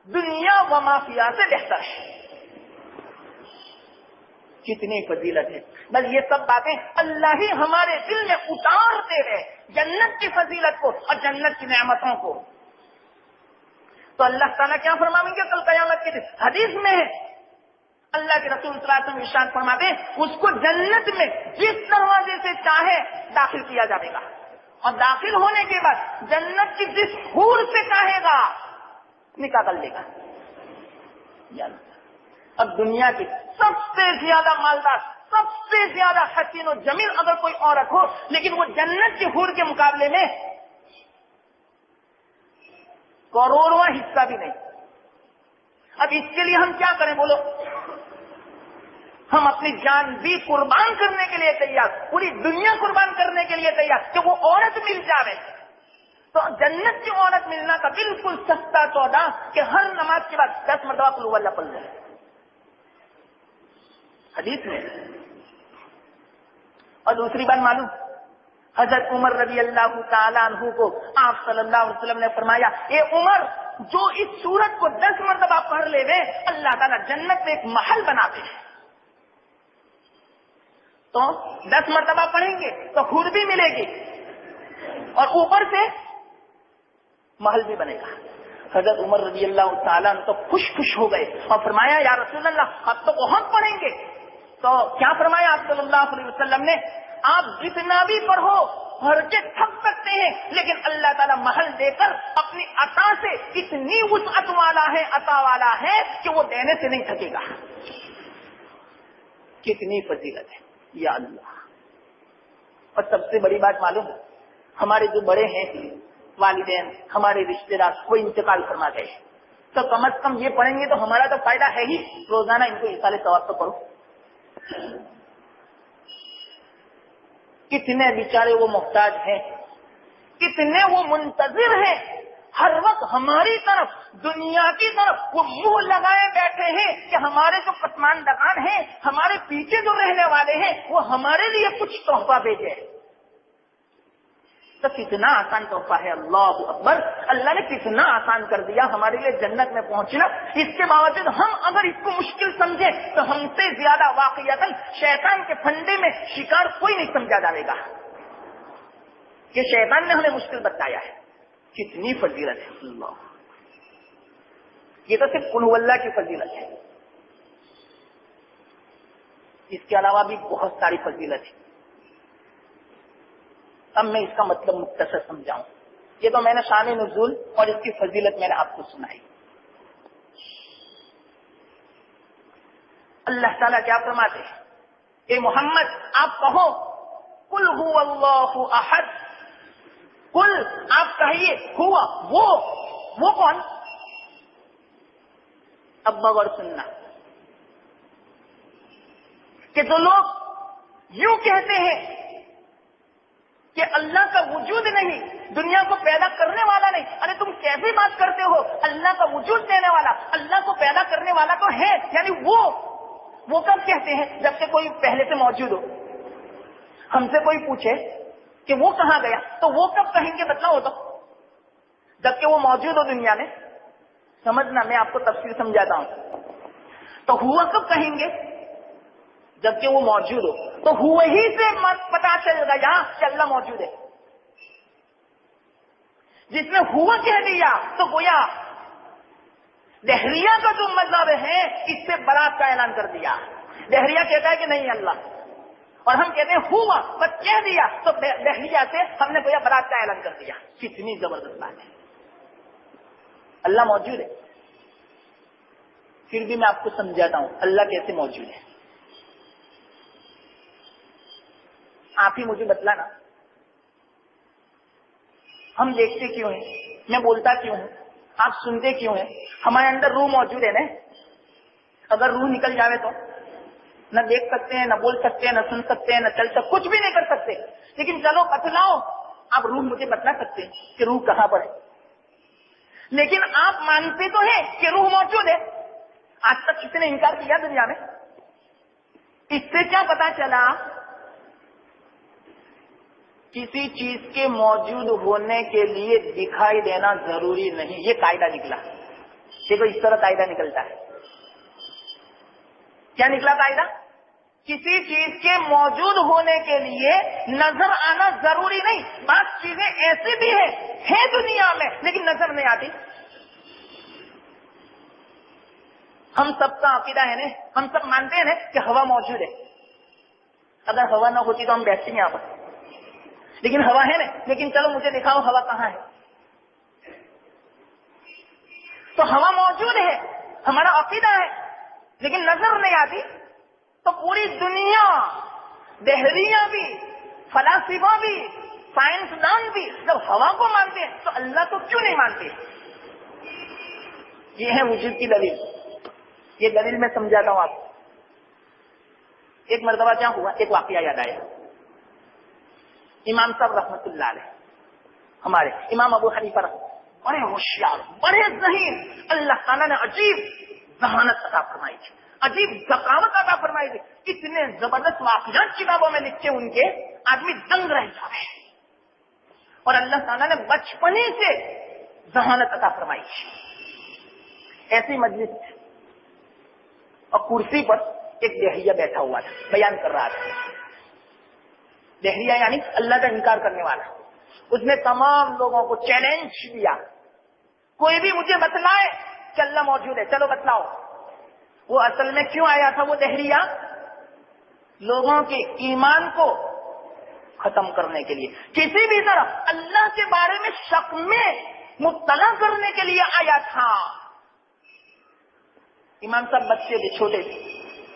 دنیا و مافیا سے بہتر ہے. کتنی فضیلت ہے. بس یہ سب باتیں اللہ ہی ہمارے دل میں اتارتے رہے، جنت کی فضیلت کو اور جنت کی نعمتوں کو. تو اللہ تعالیٰ کیا فرمائیں گے کل قیامت کے دن؟ حدیث میں ہے اللہ کے رسول صلی اللہ علیہ وسلم ارشاد فرماتے ہیں اس کو جنت میں جس دروازے سے چاہے داخل کیا جائے گا، اور داخل ہونے کے بعد جنت کی جس حور سے چاہے گا نکاح کر لے گا. اب دنیا کی سب سے زیادہ مالدار، سب سے زیادہ حسین و جمیل اگر کوئی عورت ہو، لیکن وہ جنت کی حور کے مقابلے میں کروڑواں حصہ بھی نہیں. اب اس کے لیے ہم کیا کریں بولو؟ ہم اپنی جان بھی قربان کرنے کے لیے تیار، پوری دنیا قربان کرنے کے لیے تیار کہ وہ عورت مل جائے. تو جنت کی عورت ملنا کا بالکل سستا سودا کہ ہر نماز کے بعد 10 مرتبہ قل ہو اللہ پڑھ لیں. حدیث میں. اور دوسری بات معلوم، حضرت عمر رضی اللہ تعالیٰ عنہ کو آپ صلی اللہ علیہ وسلم نے فرمایا، اے عمر جو اس سورت کو 10 مرتبہ پڑھ لے وے اللہ تعالیٰ جنت میں ایک محل بناتے ہیں. تو 10 مرتبہ پڑھیں گے تو خود بھی ملے گی اور اوپر سے محل بھی بنے گا. حضرت عمر رضی اللہ تعالیٰ عنہ تو خوش ہو گئے اور فرمایا یا رسول اللہ اب تو بہت پڑھیں گے. تو کیا فرمایا آپ صلی اللہ علیہ وسلم نے؟ آپ جتنا بھی پڑھو پڑھ کے تھک سکتے ہیں، لیکن اللہ تعالیٰ محل دے کر اپنی عطا سے اتنی وسعت والا ہے، عطا والا ہے کہ وہ دینے سے نہیں تھکے گا. کتنی فضیلت ہے یا اللہ. اور سب سے بڑی بات معلوم ہے، ہمارے جو بڑے ہیں والدین، ہمارے رشتے دار، وہ انتقال فرما گئے، تو کم از کم یہ پڑھیں گے تو ہمارا تو فائدہ ہے ہی. روزانہ ان کو ایصال ثواب تو کرو. کتنے بیچارے وہ محتاج ہیں، کتنے وہ منتظر ہیں، ہر وقت ہماری طرف، دنیا کی طرف وہ منہ لگائے بیٹھے ہیں کہ ہمارے جو پسماندگان ہیں، ہمارے پیچھے جو رہنے والے ہیں، وہ ہمارے لیے کچھ تحفہ بھیجے. تو کتنا آسان تحفہ ہے. اللہ اکبر. اللہ نے کتنا آسان کر دیا ہمارے لیے جنت میں پہنچنا. اس کے باوجود ہم اگر اس کو مشکل سمجھیں تو ہم سے زیادہ واقعتاً شیطان کے پھندے میں شکار کوئی نہیں سمجھا جائے گا کہ شیطان نے ہمیں مشکل بتایا ہے. کتنی فضیلت ہے اللہ. یہ تو صرف قل هو اللہ کی فضیلت ہے، اس کے علاوہ بھی بہت ساری فضیلت ہے. اب میں اس کا مطلب مختصر سمجھاؤں. یہ تو میں نے شان نزول اور اس کی فضیلت میں نے آپ کو سنائی. اللہ تعالیٰ کیا فرماتے ہیں؟ اے محمد آپ کہو قل هو اللہ احد. قل آپ کہیے ہوا وہ کون؟ اب غور سننا کہ جو لوگ یوں کہتے ہیں کہ اللہ کا وجود نہیں، دنیا کو پیدا کرنے والا نہیں، ارے تم کیسی بات کرتے ہو؟ اللہ کا وجود دینے والا، اللہ کو پیدا کرنے والا تو ہے. یعنی وہ کب کہتے ہیں؟ جب کہ کوئی پہلے سے موجود ہو. ہم سے کوئی پوچھے کہ وہ کہاں گیا تو وہ کب کہیں گے؟ بتلاؤ تو. جب کہ وہ موجود ہو دنیا میں. سمجھنا، میں آپ کو تفصیل سمجھاتا ہوں. تو ہوا کب کہیں گے؟ جبکہ وہ موجود ہو. تو ہوئے ہی سے پتا چل گا یہاں کہ اللہ موجود ہے. جس نے ہوا کہہ دیا تو گویا دہریہ کا جو مذہب ہے اس سے برات کا اعلان کر دیا. دہریہ کہتا ہے کہ نہیں اللہ، اور ہم کہتے ہیں ہوا بس کہہ دیا تو دہریہ سے ہم نے گویا برات کا اعلان کر دیا. کتنی زبردست بات ہے. اللہ موجود ہے. پھر بھی میں آپ کو سمجھاتا ہوں اللہ کیسے موجود ہے. آپ ہی مجھے بتلانا، ہم دیکھتے کیوں ہیں؟ میں بولتا کیوں ہوں؟ آپ سنتے کیوں ہیں؟ ہمارے اندر روح موجود ہے نا. اگر روح نکل جاوے تو نہ دیکھ سکتے ہیں، نہ بول سکتے ہیں، نہ سن سکتے ہیں، نہ چل سکتے، کچھ بھی نہیں کر سکتے. لیکن چلو بتلاؤ، آپ روح مجھے بتلا سکتے ہیں کہ روح کہاں پر ہے. لیکن آپ مانتے تو ہیں کہ روح موجود ہے. آج تک کسی نے انکار کیا دنیا میں؟ اس سے کیا پتا چلا؟ کسی چیز کے موجود ہونے کے لیے دکھائی دینا ضروری نہیں. یہ قاعدہ نکلا. دیکھو اس طرح قاعدہ نکلتا ہے. کیا نکلا قاعدہ؟ کسی چیز کے موجود ہونے کے لیے نظر آنا ضروری نہیں. بعض چیزیں ایسی بھی ہیں دنیا میں لیکن نظر نہیں آتی. ہم سب کا عقیدہ ہے نا، ہم سب مانتے ہیں نا کہ ہوا موجود ہے. اگر ہوا نہ ہوتی تو ہم بیٹھتے ہیں یہاں پر. لیکن ہوا ہے نا. لیکن چلو مجھے دکھاؤ ہوا کہاں ہے. تو ہوا موجود ہے، ہمارا عقیدہ ہے، لیکن نظر نہیں آتی. تو پوری دنیا، دہریہ بھی، فلاسفہ بھی، سائنسدان بھی جب ہوا کو مانتے ہیں تو اللہ کو کیوں نہیں مانتے؟ یہ ہے وجود کی دلیل. یہ دلیل میں سمجھاتا ہوں آپ کو. ایک مرتبہ کیا ہوا، ایک واقعہ یاد آیا. امام صاحب رحمت اللہ علیہ، ہمارے امام ابو حنیفہ بڑے ہوشیار، بڑے ذہین. اللہ تعالیٰ نے عجیب ذہانت عطا فرمائی تھی، عجیب ذکاوت عطا فرمائی تھی. اتنے زبردست واقعات کتابوں میں لکھے ان کے، آدمی دنگ رہ جائے. اور اللہ تعالیٰ نے بچپنے سے ذہانت عطا فرمائی تھی. ایسی مجلس اور کرسی پر ایک دہریہ بیٹھا ہوا تھا، بیان کر رہا تھا. دہریہ یعنی اللہ کا انکار کرنے والا. اس نے تمام لوگوں کو چیلنج دیا، کوئی بھی مجھے بتلائے کہ اللہ موجود ہے، چلو بتلاؤ. وہ اصل میں کیوں آیا تھا وہ دہریہ؟ لوگوں کے ایمان کو ختم کرنے کے لیے، کسی بھی طرح اللہ کے بارے میں شک میں مبتلا کرنے کے لیے آیا تھا. امام صاحب بچے تھے، چھوٹے تھے،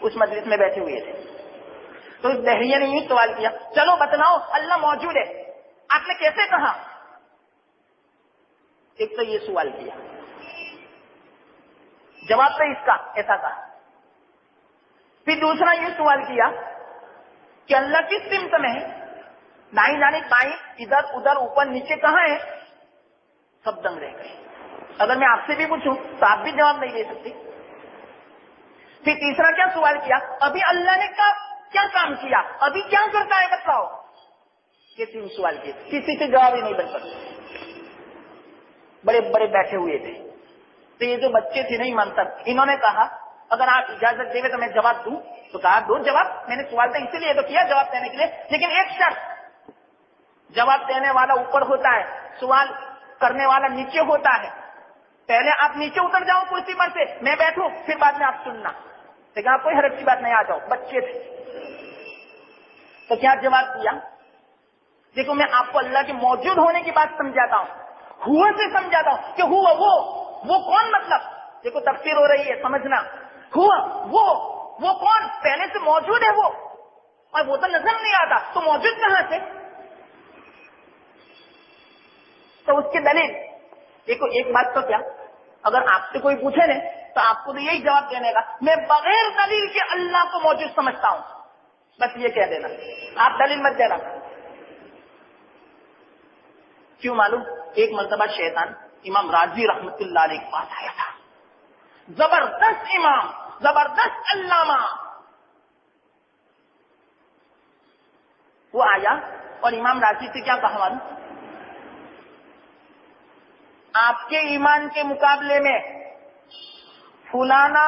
اس مجلس میں بیٹھے ہوئے تھے. تو اس دہریہ نے یہ سوال کیا، چلو بتلاؤ اللہ موجود ہے. آپ نے کیسے کہا؟ ایک تو یہ سوال کیا، جواب تو اس کا ایسا کہا. پھر دوسرا یہ سوال کیا کہ اللہ کس سمت میں ہے، دائیں جانے بائیں، ادھر ادھر، اوپر نیچے کہاں ہے؟ سب دنگ رہ گئے. اگر میں آپ سے بھی پوچھوں تو آپ بھی جواب نہیں دے سکتے. پھر تیسرا کیا سوال کیا، ابھی اللہ نے کیا کام کیا، ابھی کیا کرتا ہے بتاؤ. یہ تین سوال کیے، کسی سے جواب ہی نہیں بن سکتا. بڑے بڑے بیٹھے ہوئے تھے. تو یہ جو بچے تھے نہیں مان سکتے، انہوں نے کہا اگر آپ اجازت دے تو میں جواب دوں. تو کہا دو جواب، میں نے سوال تو اسی لیے تو کیا جواب دینے کے لیے، لیکن ایک شرط، جواب دینے والا اوپر ہوتا ہے، سوال کرنے والا نیچے ہوتا ہے. پہلے آپ نیچے اتر جاؤ کرسی پر سے, میں بیٹھوں, پھر بعد میں آپ سننا. لیکن آپ کوئی حرج کی بات نہیں, آ جاؤ, بچے تھے. تو کیا جواب دیا؟ دیکھو میں آپ کو اللہ کے موجود ہونے کی بات سمجھاتا ہوں, ہوا سے سمجھاتا ہوں کہ ہوا وہ کون, مطلب دیکھو تفسیر ہو رہی ہے, سمجھنا. ہوا وہ کون, پہلے سے موجود ہے وہ, اور وہ تو نظر نہیں آتا, تو موجود کہاں سے؟ تو اس کی دلیل دیکھو. ایک بات تو کیا, اگر آپ سے کوئی پوچھے نا تو آپ کو تو یہی جواب دینے گا, میں بغیر دلیل کے اللہ کو موجود سمجھتا ہوں, بس یہ کہہ دینا, آپ دلیل مت دینا. کیوں معلوم؟ ایک مرتبہ شیطان امام راضی رحمت اللہ علیہ کے پاس آیا تھا, زبردست امام, زبردست علامہ. وہ آیا اور امام راضی سے کیا کہا معلوم؟ آپ کے ایمان کے مقابلے میں فلانا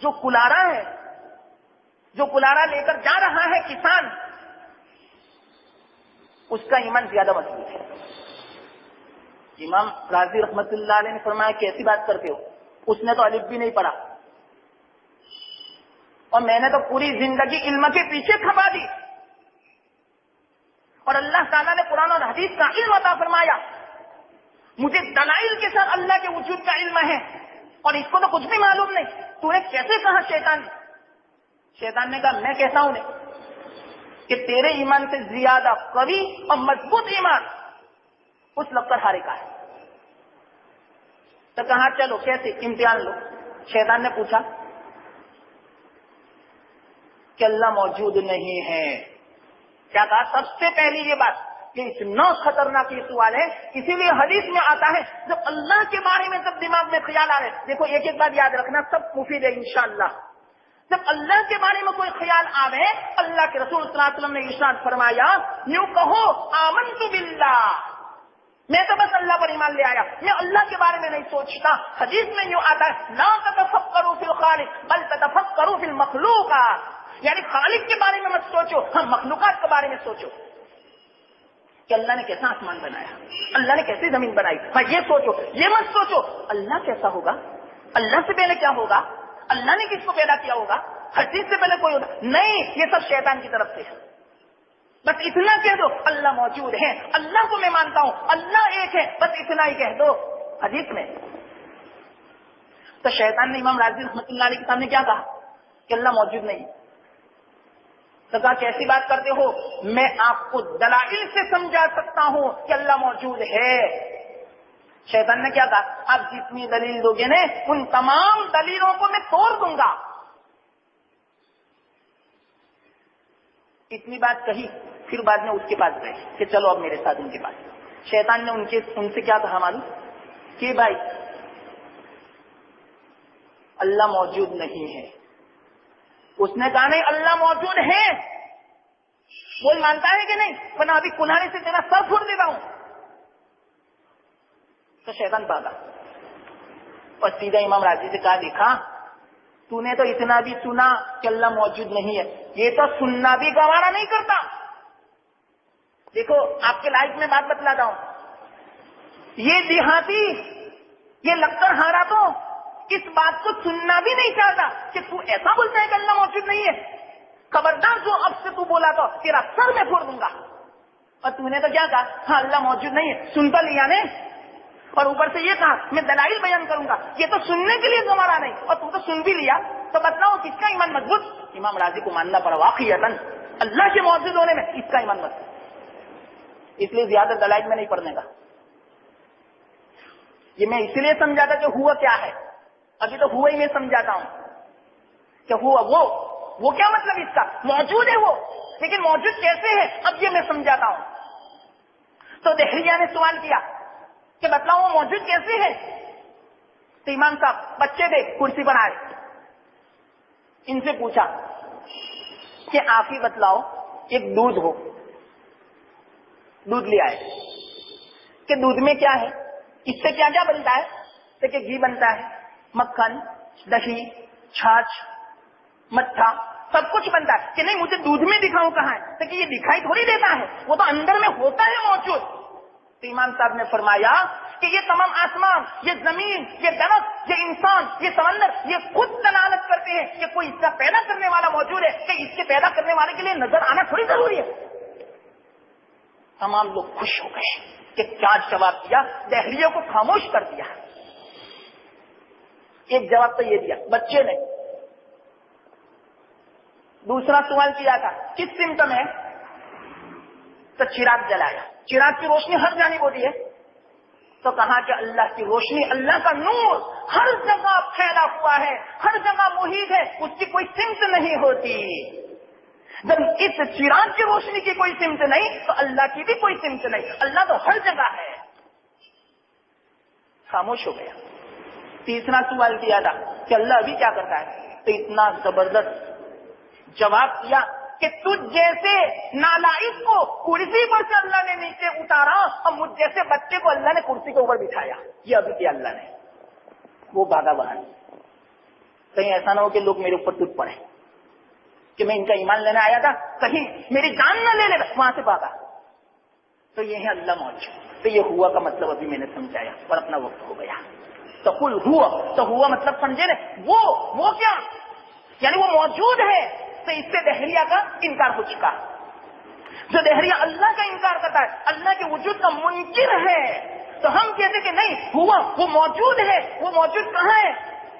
جو کلارا ہے, جو کلارا لے کر جا رہا ہے کسان, اس کا ایمان زیادہ مضبوط ہے. امام راضی رحمت اللہ علیہ نے فرمایا کیسی بات کرتے ہو, اس نے تو الف بھی نہیں پڑھا, اور میں نے تو پوری زندگی علم کے پیچھے کھپا دی, اور اللہ تعالیٰ نے قرآن اور حدیث کا علم عطا فرمایا, مجھے دلائل کے ساتھ اللہ کے وجود کا علم ہے, اور اس کو تو کچھ بھی معلوم نہیں. تو نے کیسے کہا؟ شیطان نے کہا میں کہتا ہوں کہ تیرے ایمان سے زیادہ قوی اور مضبوط ایمان اس لشکر ہارے کا ہے. تو کہا چلو کیسے, امتحان لو. شیطان نے پوچھا کہ اللہ موجود نہیں ہے. کیا کہا؟ سب سے پہلی یہ بات کہ اتنا خطرناک یہ سوال ہے, اسی لیے حدیث میں آتا ہے جب اللہ کے بارے میں جب دماغ میں خیال آ رہے, دیکھو ایک ایک بات یاد رکھنا, سب مفید ہے انشاءاللہ. جب اللہ کے بارے میں کوئی خیال آوے, اللہ کے رسول صلی اللہ علیہ وسلم نے ارشاد فرمایا, یوں کہو آمنت باللہ, میں تو بس اللہ پر ایمان لے آیا, میں اللہ کے بارے میں نہیں سوچتا. حدیث میں یوں آتا ہے لا تتفکروا فی الخالق بل تتفکروا فی المخلوقات, یعنی خالق کے بارے میں مت سوچو, ہم مخلوقات کے بارے میں سوچو کہ اللہ نے کیسا آسمان بنایا, اللہ نے کیسی زمین بنائی. میں یہ سوچو, یہ مت سوچو اللہ کیسا ہوگا, اللہ سے پہلے کیا ہوگا, اللہ نے کس کو پیدا کیا ہوگا, ہر چیز سے پہلے کوئی ہوگا نہیں. یہ سب شیطان کی طرف سے ہے. بس اتنا کہہ دو اللہ موجود ہے, اللہ کو میں مانتا ہوں, اللہ ایک ہے, بس اتنا ہی کہہ دو حدیث میں. تو شیطان نے امام راضی رحمۃ اللہ علیہ کے سامنے کیا کہا کہ اللہ موجود نہیں. تو کہا کیسی بات کرتے ہو, میں آپ کو دلائل سے سمجھا سکتا ہوں کہ اللہ موجود ہے. شیطان نے کیا کہا, آپ جتنی دلیل دو گے نا ان تمام دلیلوں کو میں توڑ دوں گا. اتنی بات کہی, پھر بعد میں اس کے پاس گئے کہ چلو اب میرے ساتھ ان کے پاس. شیطان نے ان سے کیا کہا معلوم, کہ بھائی اللہ موجود نہیں ہے. اس نے کہا نہیں اللہ موجود ہے. وہ مانتا ہے کہ نہیں, ورنہ ابھی کلہاڑی سے تیرا سر پھوڑ دیتا ہوں. تو شیطان بھاگا اور سیدھا امام راضی سے کہا, دیکھا تو نے تو اتنا بھی سنا کہ اللہ موجود نہیں ہے, یہ تو سننا بھی گوارا نہیں کرتا. دیکھو آپ کے لائف میں بات بتلاتا ہوں, یہ دیہاتی, یہ لشکر ہارا تو اس بات کو سننا بھی نہیں چاہتا کہ تو ایسا بولتا ہے کہ اللہ موجود نہیں ہے. خبردار جو اب سے تو بولا تو تیرا سر میں پھوڑ دوں گا. اور تو نے تو کیا کہا, ہاں اللہ موجود نہیں ہے, سن تو لیا نے, اور اوپر سے یہ کہا میں دلائل بیان کروں گا. یہ تو سننے کے لیے گوارا نہیں, اور تو سن بھی لیا. تو بتلاؤ کس کا ایمان مضبوط؟ امام راضی کو ماننا پڑا واقعیتاً اللہ کے موجود ہونے میں اس کا ایمان مضبوط. اس لیے زیادہ دلائل میں نہیں پڑھنے کا. یہ میں اس لیے سمجھاتا کہ ہوا کیا ہے, ابھی تو ہوا ہی میں سمجھاتا ہوں کہ ہوا وہ کیا مطلب اس کا, موجود ہے وہ, لیکن موجود کیسے ہے اب یہ میں سمجھاتا ہوں. تو دہریہ نے سوال کیا کہ بتلاؤ وہ موجود کیسے ہے. تو امام صاحب بچے تھے کرسی پر آئے, ان سے پوچھا کہ آپ ہی بتلاؤ, ایک دودھ ہو, دودھ لے آئے کہ دودھ میں کیا ہے, اس سے کیا کیا بنتا ہے. تو کہ گھی بنتا ہے, مکھن, دہی, چھاچھ, مٹھا, سب کچھ بنتا ہے. کہ نہیں مجھے دودھ میں دکھاؤں کہاں ہے, تو کہ یہ دکھائی تھوڑی دیتا ہے, وہ تو اندر میں ہوتا ہے موجود. امام صاحب نے فرمایا کہ یہ تمام آسمان، یہ زمین، یہ درخت، یہ انسان، یہ سمندر، یہ خود دلالت کرتے ہیں کہ کوئی اس کا پیدا کرنے والا موجود ہے، کہ اس کے پیدا کرنے والے کے لیے نظر آنا تھوڑی ضروری ہے۔ تمام لوگ خوش ہو گئے کہ کیا جواب دیا، دہلیوں کو خاموش کر دیا۔ ایک جواب تو یہ دیا بچے نے، دوسرا سوال کیا تھا کس سمت میں، تو چراغ جلایا، چراغ کی روشنی ہر جانب ہوتی ہے، تو کہا کہ اللہ کی روشنی، اللہ کا نور ہر جگہ پھیلا ہوا ہے، ہر جگہ محیط ہے، اس کی کوئی سمت نہیں ہوتی۔ جب اس چراغ کی روشنی کی کوئی سمت نہیں تو اللہ کی بھی کوئی سمت نہیں، اللہ تو ہر جگہ ہے۔ خاموش ہو گیا۔ تیسرا سوال کیا تھا کہ اللہ ابھی کیا کرتا ہے، تو اتنا زبردست جواب دیا کہ تجھ جیسے نالائق کو کرسی پر سے اللہ نے نیچے اتارا اور مجھ جیسے بچے کو اللہ نے کرسی کے اوپر بٹھایا، یہ ابھی کیا اللہ نے، وہ بھاگا باہر۔ کہیں ایسا نہ ہو کہ لوگ میرے اوپر ٹوٹ پڑے کہ میں ان کا ایمان لینے آیا تھا، کہیں میری جان نہ لے لے، وہاں سے بھاگا۔ تو یہ ہے اللہ موجود۔ تو یہ ہوا کا مطلب ابھی میں نے سمجھایا اور اپنا وقت ہو گیا۔ تو قل ہوا، تو ہوا مطلب سمجھے نا، وہ کیا، یعنی وہ موجود ہے۔ تو اس سے دہریہ کا انکار ہو چکا۔ جو دہریہ اللہ کا انکار کرتا ہے، اللہ کے وجود کا منکر ہے، تو ہم کہتے کہ نہیں ہوا، وہ موجود ہے۔ وہ موجود کہاں ہے؟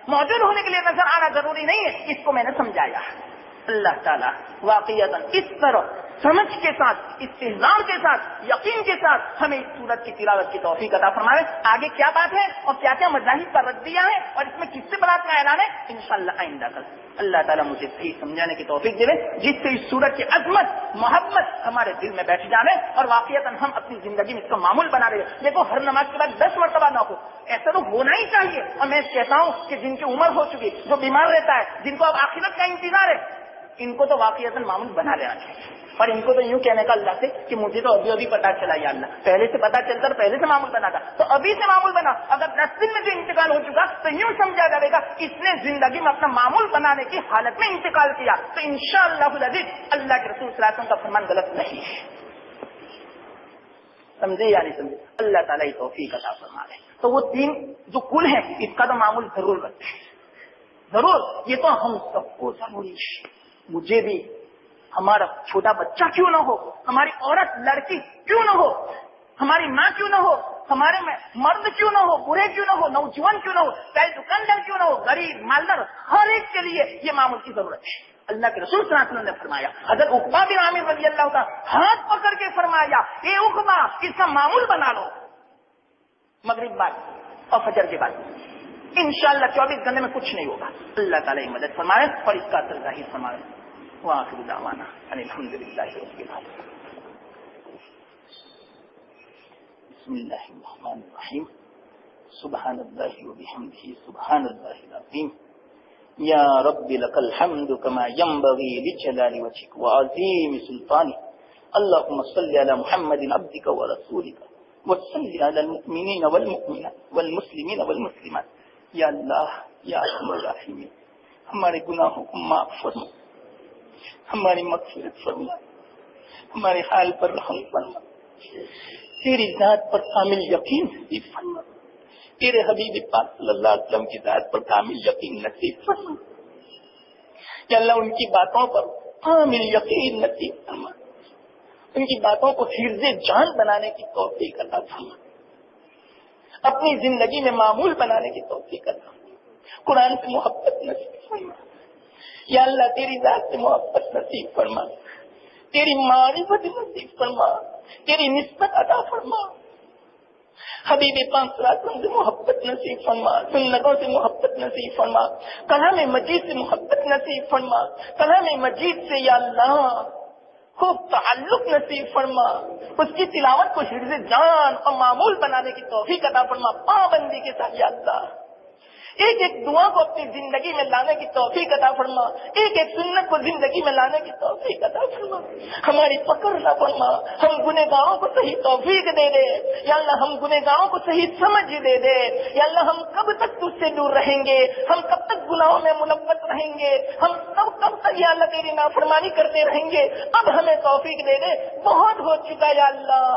موجود ہونے کے لیے نظر آنا ضروری نہیں ہے، اس کو میں نے سمجھایا۔ اللہ تعالیٰ واقعیت اس طرح سمجھ کے ساتھ، استحضار کے ساتھ، یقین کے ساتھ ہمیں اس سورت کی تلاوت کی توفیق عطا فرمائے۔ آگے کیا بات ہے اور کیا کیا مذاہب کا ردیہ ہے اور اس میں کس سے برات کا اعلان ہے، انشاءاللہ آئندہ کل اللہ تعالیٰ مجھے صحیح سمجھانے کی توفیق دے، جس سے اس سورت کی عظمت، محبت ہمارے دل میں بیٹھ جانے اور واقعتاً ہم اپنی زندگی میں اس کا معمول بنا لیں۔ دیکھو ہر نماز کے بعد 10 مرتبہ نہ ہو، ایسا تو ہونا ہی چاہیے۔ اور میں کہتا ہوں کہ جن کی عمر ہو چکی، جو بیمار رہتا ہے، جن کو اب آخرت کا انتظار ہے، ان کو تو واقعتاً معمول بنا لینا چاہیے۔ اور ان کو تو یوں کہنے کا اللہ سے کہ مجھے تو ابھی پتا چلا یا اللہ، پہلے سے پتا چلتا اور پہلے سے معمول بنا تھا، تو ابھی سے معمول بنا۔ اگر 10 دن میں جو انتقال ہو چکا تو یوں سمجھا جائے گا اس نے زندگی میں اپنا معمول بنانے کی حالت میں انتقال کیا، تو انشاءاللہ العزیز اللہ کے رسول صلی اللہ علیہ وسلم کا فرمان غلط نہیں ہے۔ سمجھے یا نہیں سمجھے؟ اللہ تعالیٰ یہ توفیق عطا فرمائے۔ تو وہ 3 جو کل ہیں اس کا تو معمول ضرور رکھتے ہیں، ضرور۔ یہ تو ہم سب کو ضروری ہے، مجھے بھی، ہمارا چھوٹا بچہ کیوں نہ ہو، ہماری عورت لڑکی کیوں نہ ہو، ہماری ماں کیوں نہ ہو، ہمارے میں مرد کیوں نہ ہو، بوڑھے کیوں نہ ہو، نوجوان کیوں نہ ہو، چاہے دکاندار کیوں نہ ہو، غریب مالدار، ہر ایک کے لیے یہ معمول کی ضرورت ہے۔ اللہ کے رسول صلی اللہ علیہ وسلم نے فرمایا، حضرت عقبہ بن عامر رضی اللہ کا ہاتھ پکڑ کے فرمایا، اے عقبہ اس کا معمول بنا لو، مغرب بعد اور فجر کے بعد انشاءاللہ 24 گھنٹے میں کچھ نہیں ہوگا۔ اللہ تعالیٰ مدد فرمائے اور اس کا اثر ظاہر فرمائے۔ وآخر دعوانا ان الحمد للہ رب العالمین۔ بسم اللہ الرحمن الرحیم۔ سبحان اللہ وبحمدہ سبحان اللہ العظیم۔ یا رب لک الحمد کما ينبغی لجلال وجهک وعظیم سلطانک۔ اللهم صل علی محمد عبدک ورسولک وصل علی المؤمنین والمؤمنات والمسلمین والمسلمات۔ یا اللہ یا ارحم الراحمین، ہمارے گناہوں کو معاف فرما، ہماری مغفرت فرما، ہمارے حال پر رحم فرما، تیری ذات پر کامل یقین نصیب فرما، تیرے حبیب پاک صلی اللہ علیہ وسلم کی ذات پر کامل یقین نصیب فرما۔ یا اللہ ان کی باتوں پر کامل یقین نصیب فرما، ان کی باتوں کو حفظ جان بنانے کی توفیق عطا فرما، اپنی زندگی میں معمول بنانے کی توفیق عطا فرما، قرآن سے محبت نصیب فرما۔ یا اللہ تیری ذات سے محبت نصیب فرما، تیری معرفت نصیب فرما، تیری نسبت عطا فرما، حبیب پاک صلی اللہ علیہ وسلم سے محبت نصیب فرما، سنتوں سے محبت نصیب فرما، کلام مجید سے محبت نصیب فرما، کلام مجید سے یا اللہ خوب تعلق نصیب فرما، اس کی تلاوت کو حفظ جان اور معمول بنانے کی توفیق عطا فرما، پابندی کے ساتھ یا اللہ ایک ایک دعا کو اپنی زندگی میں لانے کی توفیق عطا فرما، ایک ایک سنت کو زندگی میں لانے کی توفیق عطا فرما، ہماری پکڑ نہ فرما، ہم گنہگاروں کو صحیح توفیق دے دے یا اللہ، ہم گنہگاروں کو صحیح سمجھ دے دے یا اللہ، ہم کب تک تجھ سے دور رہیں گے، ہم کب تک گناہوں میں ملوث رہیں گے، ہم کب تک یا اللہ تیری نافرمانی کرتے رہیں گے، اب ہمیں توفیق دے دے، بہت ہو چکا یا اللہ،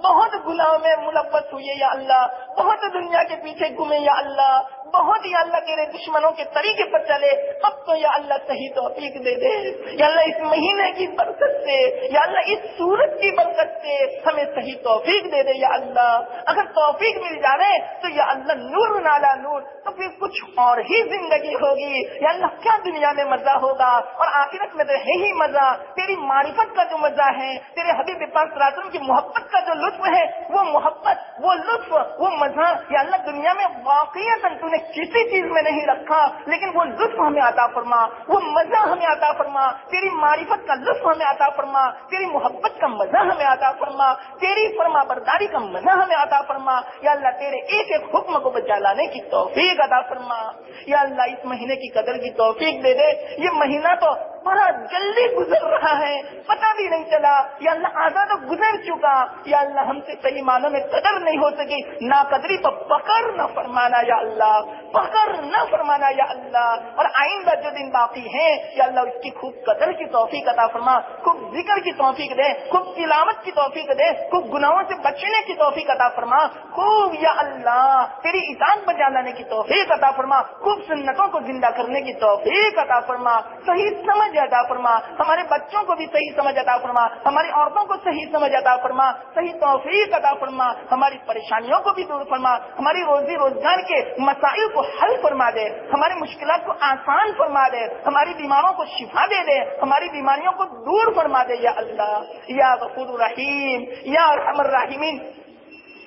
بہت گناہوں میں ملوث ہوئے یا اللہ، بہت دنیا کے پیچھے گھومے یا اللہ، بہت یا اللہ تیرے دشمنوں کے طریقے پر چلے، اب تو یا اللہ صحیح توفیق دے دے یا اللہ، اس مہینے کی برکت سے یا اللہ، اس سورت کی برکت سے ہمیں صحیح توفیق دے دے یا اللہ۔ اگر توفیق مل جائے تو یا اللہ نور نالا نور، تو پھر کچھ اور ہی زندگی ہوگی یا اللہ، کیا دنیا میں مزہ ہوگا اور آخرت میں تو ہے ہی مزہ، تیری معرفت کا جو مزہ ہے، تیرے حبیب پاک صلی اللہ علیہ وسلم کی محبت کا جو لطف ہے، وہ محبت، وہ لطف، وہ مزہ یا اللہ دنیا میں واقعیتاً تو نے کسی چیز میں نہیں رکھا، لیکن وہ لطف ہمیں عطا فرما، وہ مزہ ہمیں عطا فرما، تیری معرفت کا لطف ہمیں عطا فرما، تیری محبت کا مزہ ہمیں عطا فرما، تیری فرما برداری کا مزہ ہمیں عطا فرما یا اللہ، تیرے ایک ایک حکم کو بجا لانے کی توفیق عطا فرما یا اللہ، اس مہینے کی قدر کی توفیق دے دے۔ یہ مہینہ تو بڑا جلدی گزر رہا ہے، پتہ بھی نہیں چلا یا اللہ، آدھا تو گزر چکا یا اللہ، ہم سے صحیح معنوں میں قدر نہیں ہو سکی، نا قدری تو پکڑ نہ فرمانا یا اللہ، پکڑ نہ فرمانا یا اللہ، اور آئندہ جو دن باقی ہیں یا اللہ، اس کی خوب قدر کی توفیق عطا فرما، خوب ذکر کی توفیق دے، خوب تلاوت کی توفیق دے، خوب گناہوں سے بچنے کی توفیق عطا فرما، خوب یا اللہ تیری اطاعت بجا لانے کی توفیق عطا فرما، خوب سنتوں کو زندہ کرنے کی توفیق عطا فرما، صحیح سمجھ عطا فرما، ہمارے بچوں کو بھی صحیح سمجھ عطا فرما، ہماری عورتوں کو صحیح سمجھ عطا فرما، صحیح توفیق عطا فرما، ہماری پریشانیوں کو بھی دور فرما، ہماری روزی روزگار کے مسائل کو حل فرما دے، ہماری مشکلات کو آسان فرما دے، ہماری بیماروں کو شفا دے دے، ہماری بیماریوں کو دور فرما دے یا اللہ، یا غفور رحیم یا ارحم الراحمین،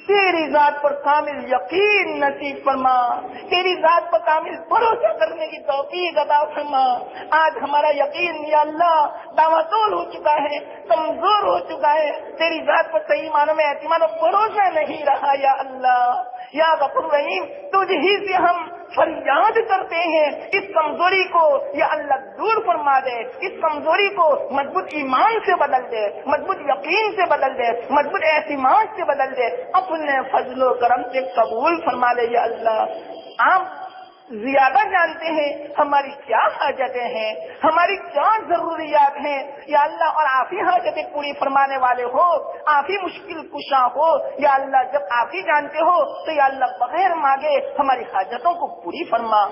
تیری ذات پر کامل یقین نصیب فرما، تیری ذات پر کامل بھروسہ کرنے کی توفیق عطا فرما۔ آج ہمارا یقین یا اللہ داوطول ہو چکا ہے، کمزور ہو چکا ہے، تیری ذات پر صحیح معنوں میں اعتماد و بھروسہ نہیں رہا یا اللہ، یا غفور رحیم، تجھ ہی سے ہم فریاد کرتے ہیں، اس کمزوری کو یا اللہ دور فرما دے، اس کمزوری کو مضبوط ایمان سے بدل دے، مضبوط یقین سے بدل دے، مضبوط اعتماد سے بدل دے، اپنے فضل و کرم سے قبول فرما لے یا اللہ۔ آپ زیادہ جانتے ہیں ہماری کیا حاجتیں ہیں، ہماری کیا ضروریات ہیں یا اللہ، اور آپ ہی حاجتیں پوری فرمانے والے ہو، آپ ہی مشکل کشا ہو یا اللہ، جب آپ ہی جانتے ہو تو یا اللہ بغیر مانگے ہماری حاجتوں کو پوری فرما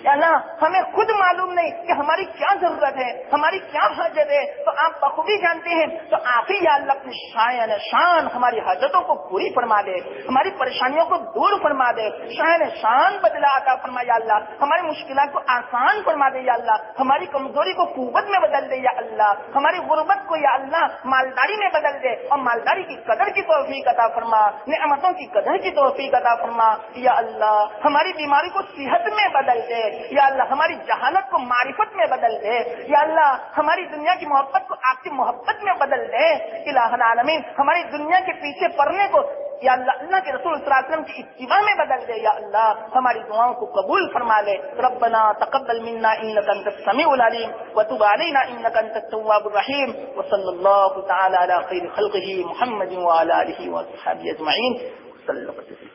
یا اللہ۔ ہمیں خود معلوم نہیں کہ ہماری کیا ضرورت ہے، ہماری کیا حاجت ہے، تو آپ بخوبی جانتے ہیں، تو آپ ہی یا اللہ اپنی شان ہماری حاجتوں کو پوری فرما دے، ہماری پریشانیوں کو دور فرما دے، شان بدلا عطا فرما یا اللہ، ہماری مشکلات کو آسان فرما دے یا اللہ، ہماری کمزوری کو قوت میں بدل دے یا اللہ، ہماری غربت کو یا اللہ مالداری میں بدل دے، اور مالداری کی قدر کی توفیق عطا فرما، نعمتوں کی قدر کی توفیق عطا فرما یا اللہ، ہماری بیماری کو صحت میں بدل دے یا اللہ، ہماری جہالت کو معرفت میں بدل دے یا اللہ، ہماری دنیا کی محبت کو آپ کی محبت میں بدل دے الہ العالمین، ہماری دنیا کے پیچھے پڑنے کو یا اللہ اللہ کے رسول صلی اللہ علیہ وسلم کی اتباع میں بدل دے یا اللہ، ہماری دعاؤں کو قبول فرما لے۔ ربنا تقبل منا انك انت السميع العليم وتب علينا انك انت التواب الرحيم، وصلى الله تعالى على خير خلقه محمد وعلى اله وصحبه اجمعين وسلم تسليما۔